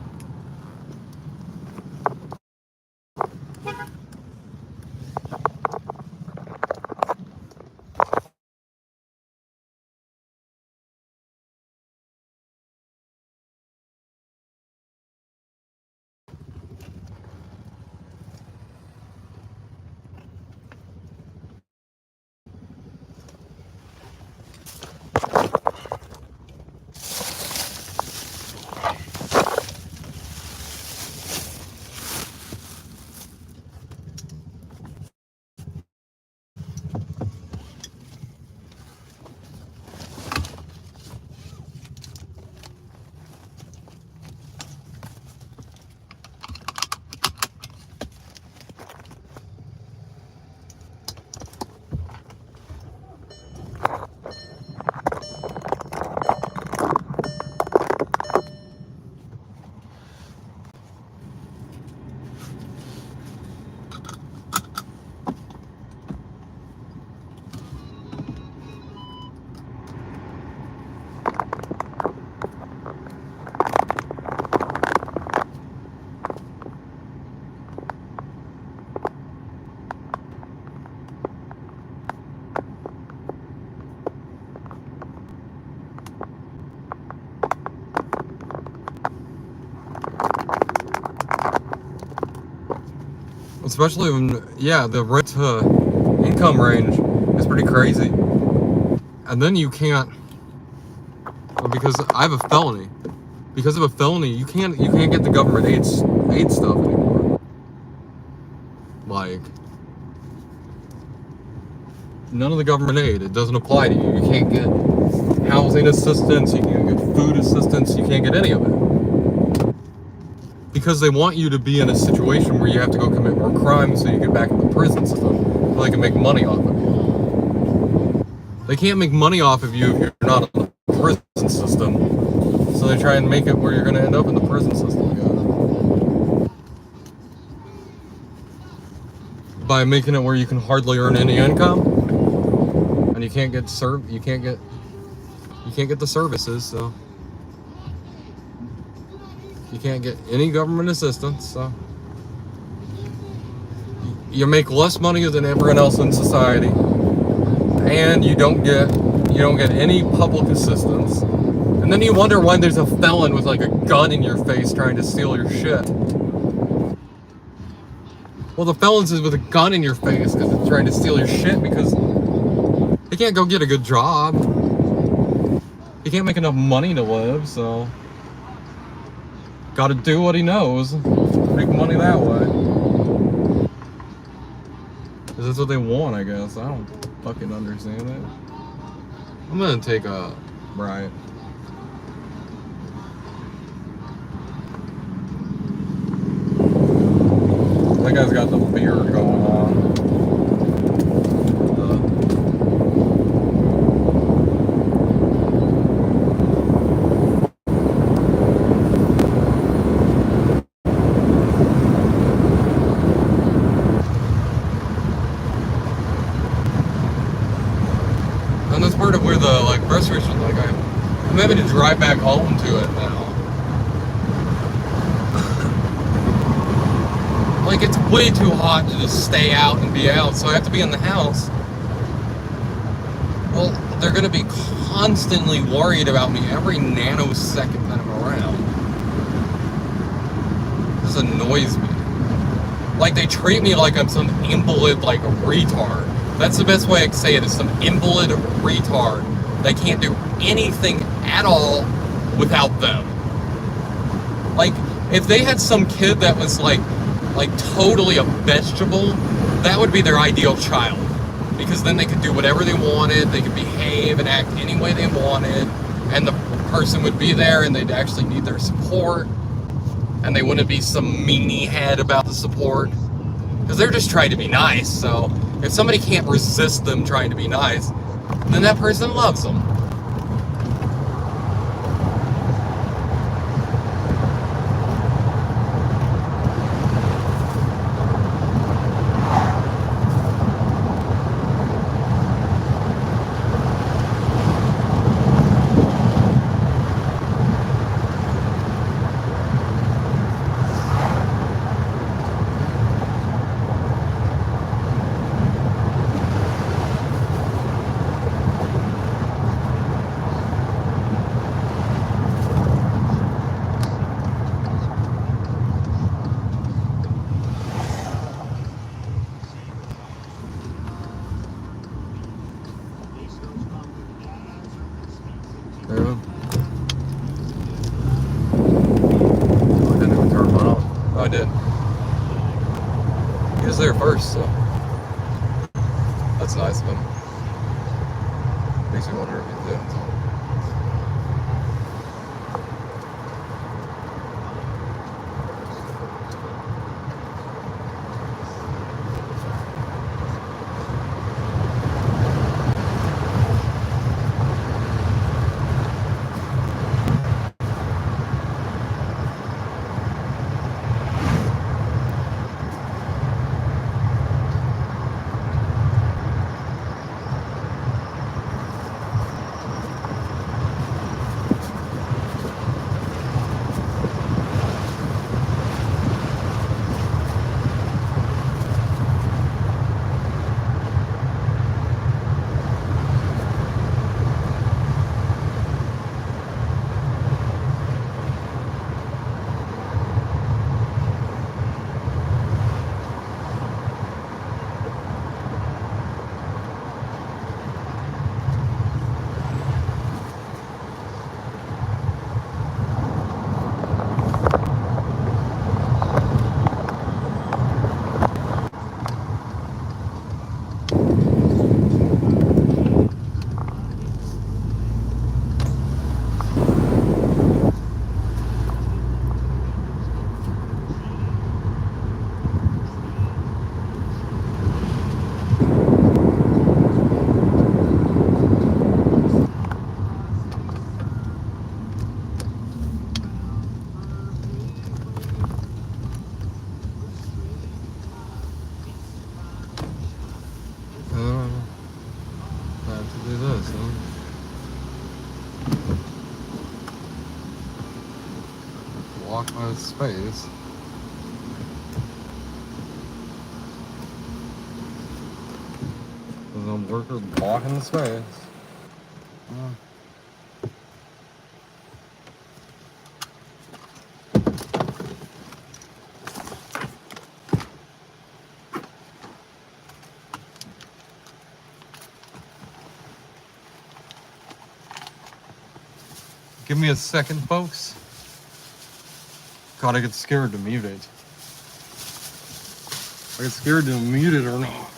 Especially when, yeah, the rent to income range is pretty crazy. And then you can't, because I have a felony. Because of a felony, you can't get the government aid stuff anymore. Like, none of the government aid, it doesn't apply to you. You can't get housing assistance, you can't get food assistance, you can't get any of it. Because they want you to be in a situation where you have to go commit more crimes so you get back in the prison system so they can make money off of you. They can't make money off of you if you're not in the prison system. So they try and make it where you're going to end up in the prison system again. By making it where you can hardly earn any income and you can't get the services, so you can't get any government assistance, so you make less money than everyone else in society, and you don't get any public assistance. And then you wonder why there's a felon with like a gun in your face trying to steal your shit. Well, the felon's is with a gun in your face because it's trying to steal your shit because he can't go get a good job. He can't make enough money to live, so gotta do what he knows. Make money that way. Because that's what they want, I guess. I don't fucking understand it. I'm gonna take a right. That guy's got the beard going on. And that's part of where the like frustration, like I'm having to drive back home to it now. Like, it's way too hot to just stay out and be out, so I have to be in the house. Well, they're gonna be constantly worried about me every nanosecond that I'm around. This annoys me. Like, they treat me like I'm some invalid, like a retard. That's the best way I can say it, is some invalid retard that can't do anything at all without them. Like, if they had some kid that was like totally a vegetable, that would be their ideal child. Because then they could do whatever they wanted, they could behave and act any way they wanted, and the person would be there and they'd actually need their support, and they wouldn't be some meanie head about the support. Because they're just trying to be nice, so if somebody can't resist them trying to be nice, then that person loves them. I did. He was there first, so that's nice of him. Makes me wonder if he's doing something. blocked by the space. There's no worker blocking the space. Give me a second, folks. God, I get scared to mute it. I get scared to mute it or not.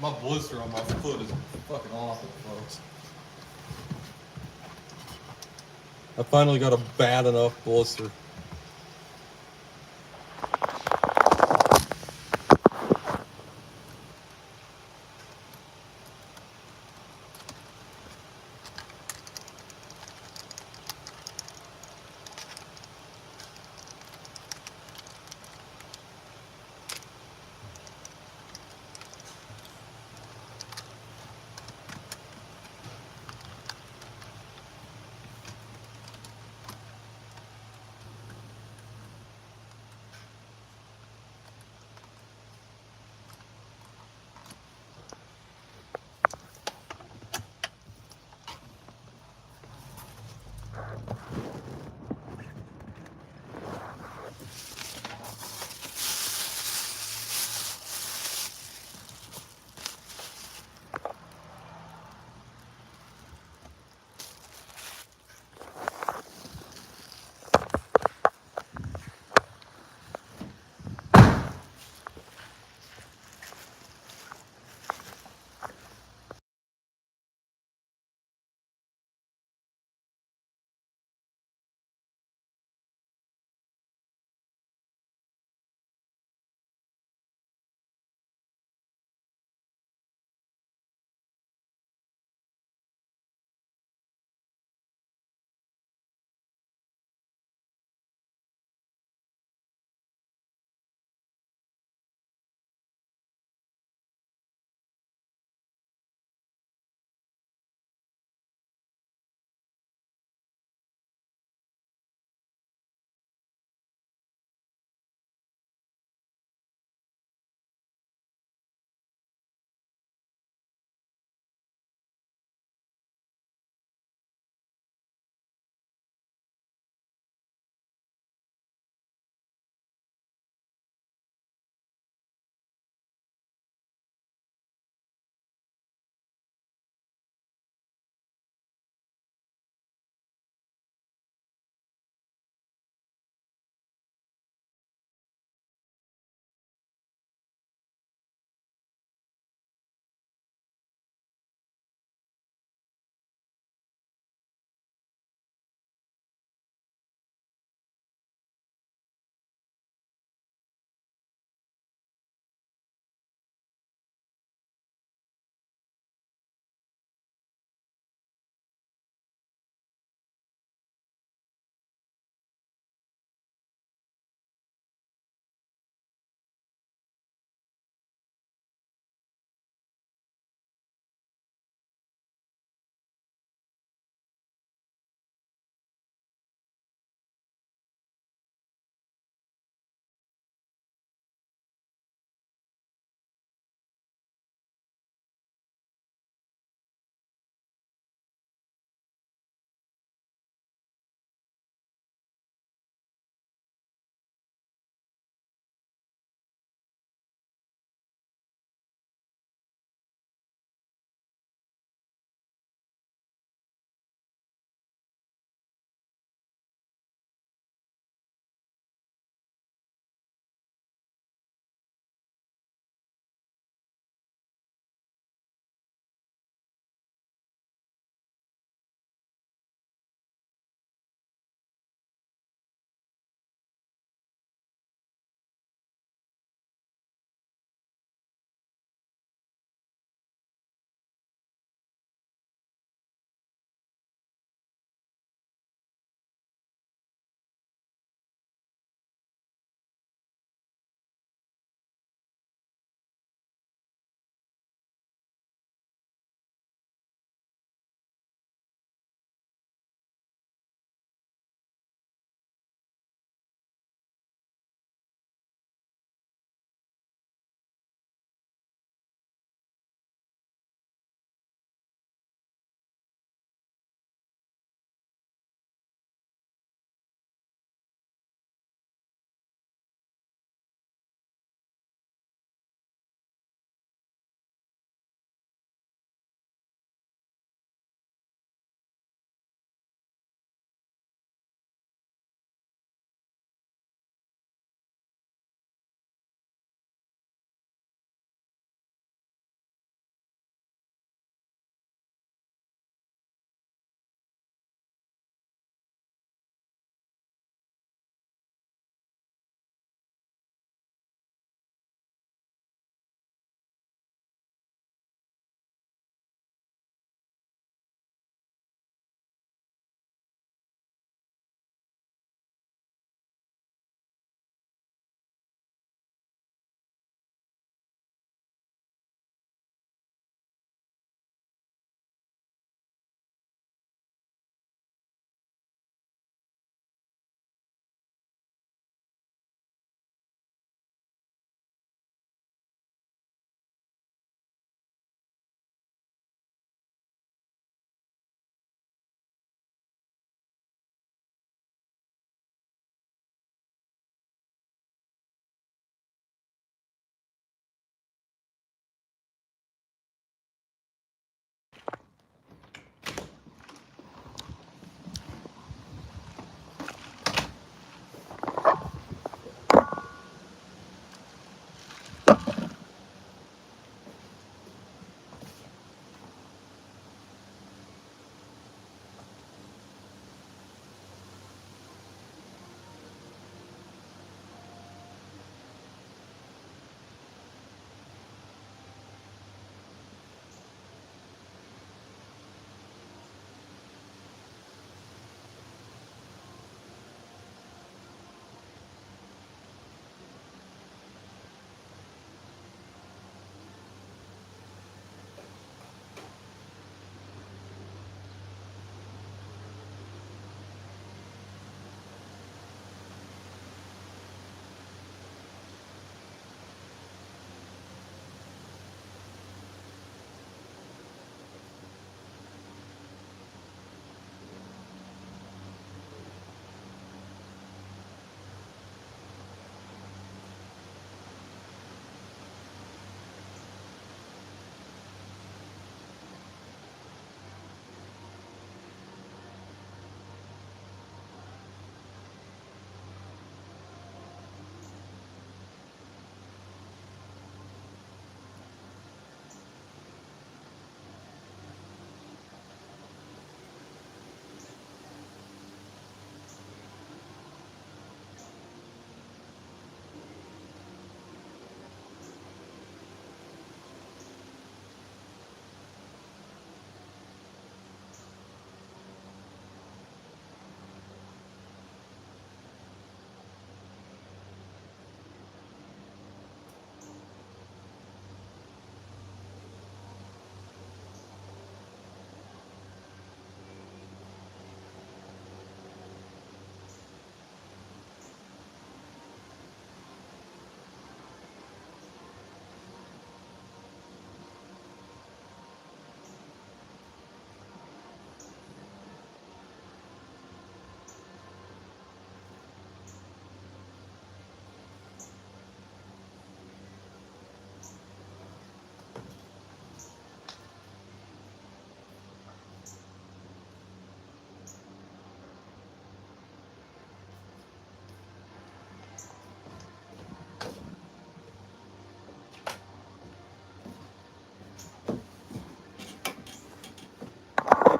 My blister on my foot is fucking awful, folks. I finally got a bad enough blister.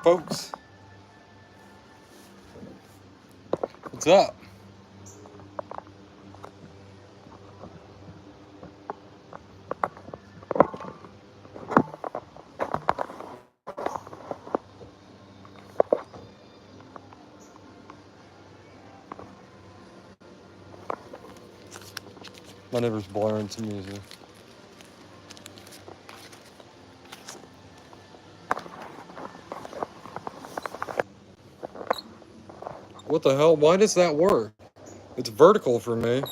folks. What's up? My neighbor's blaring some music. What the hell? Why does that work? It's vertical for me.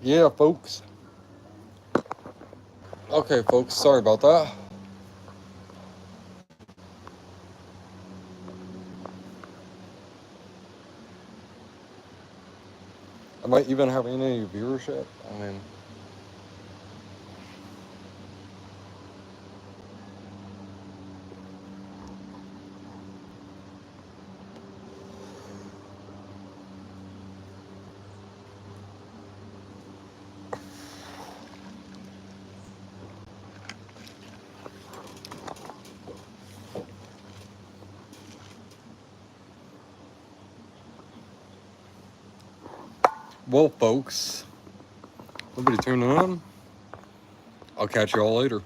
Yeah, folks. Okay, folks, sorry about that. Am I even having any viewership? I mean... Well, folks, nobody tuning in. I'll catch you all later.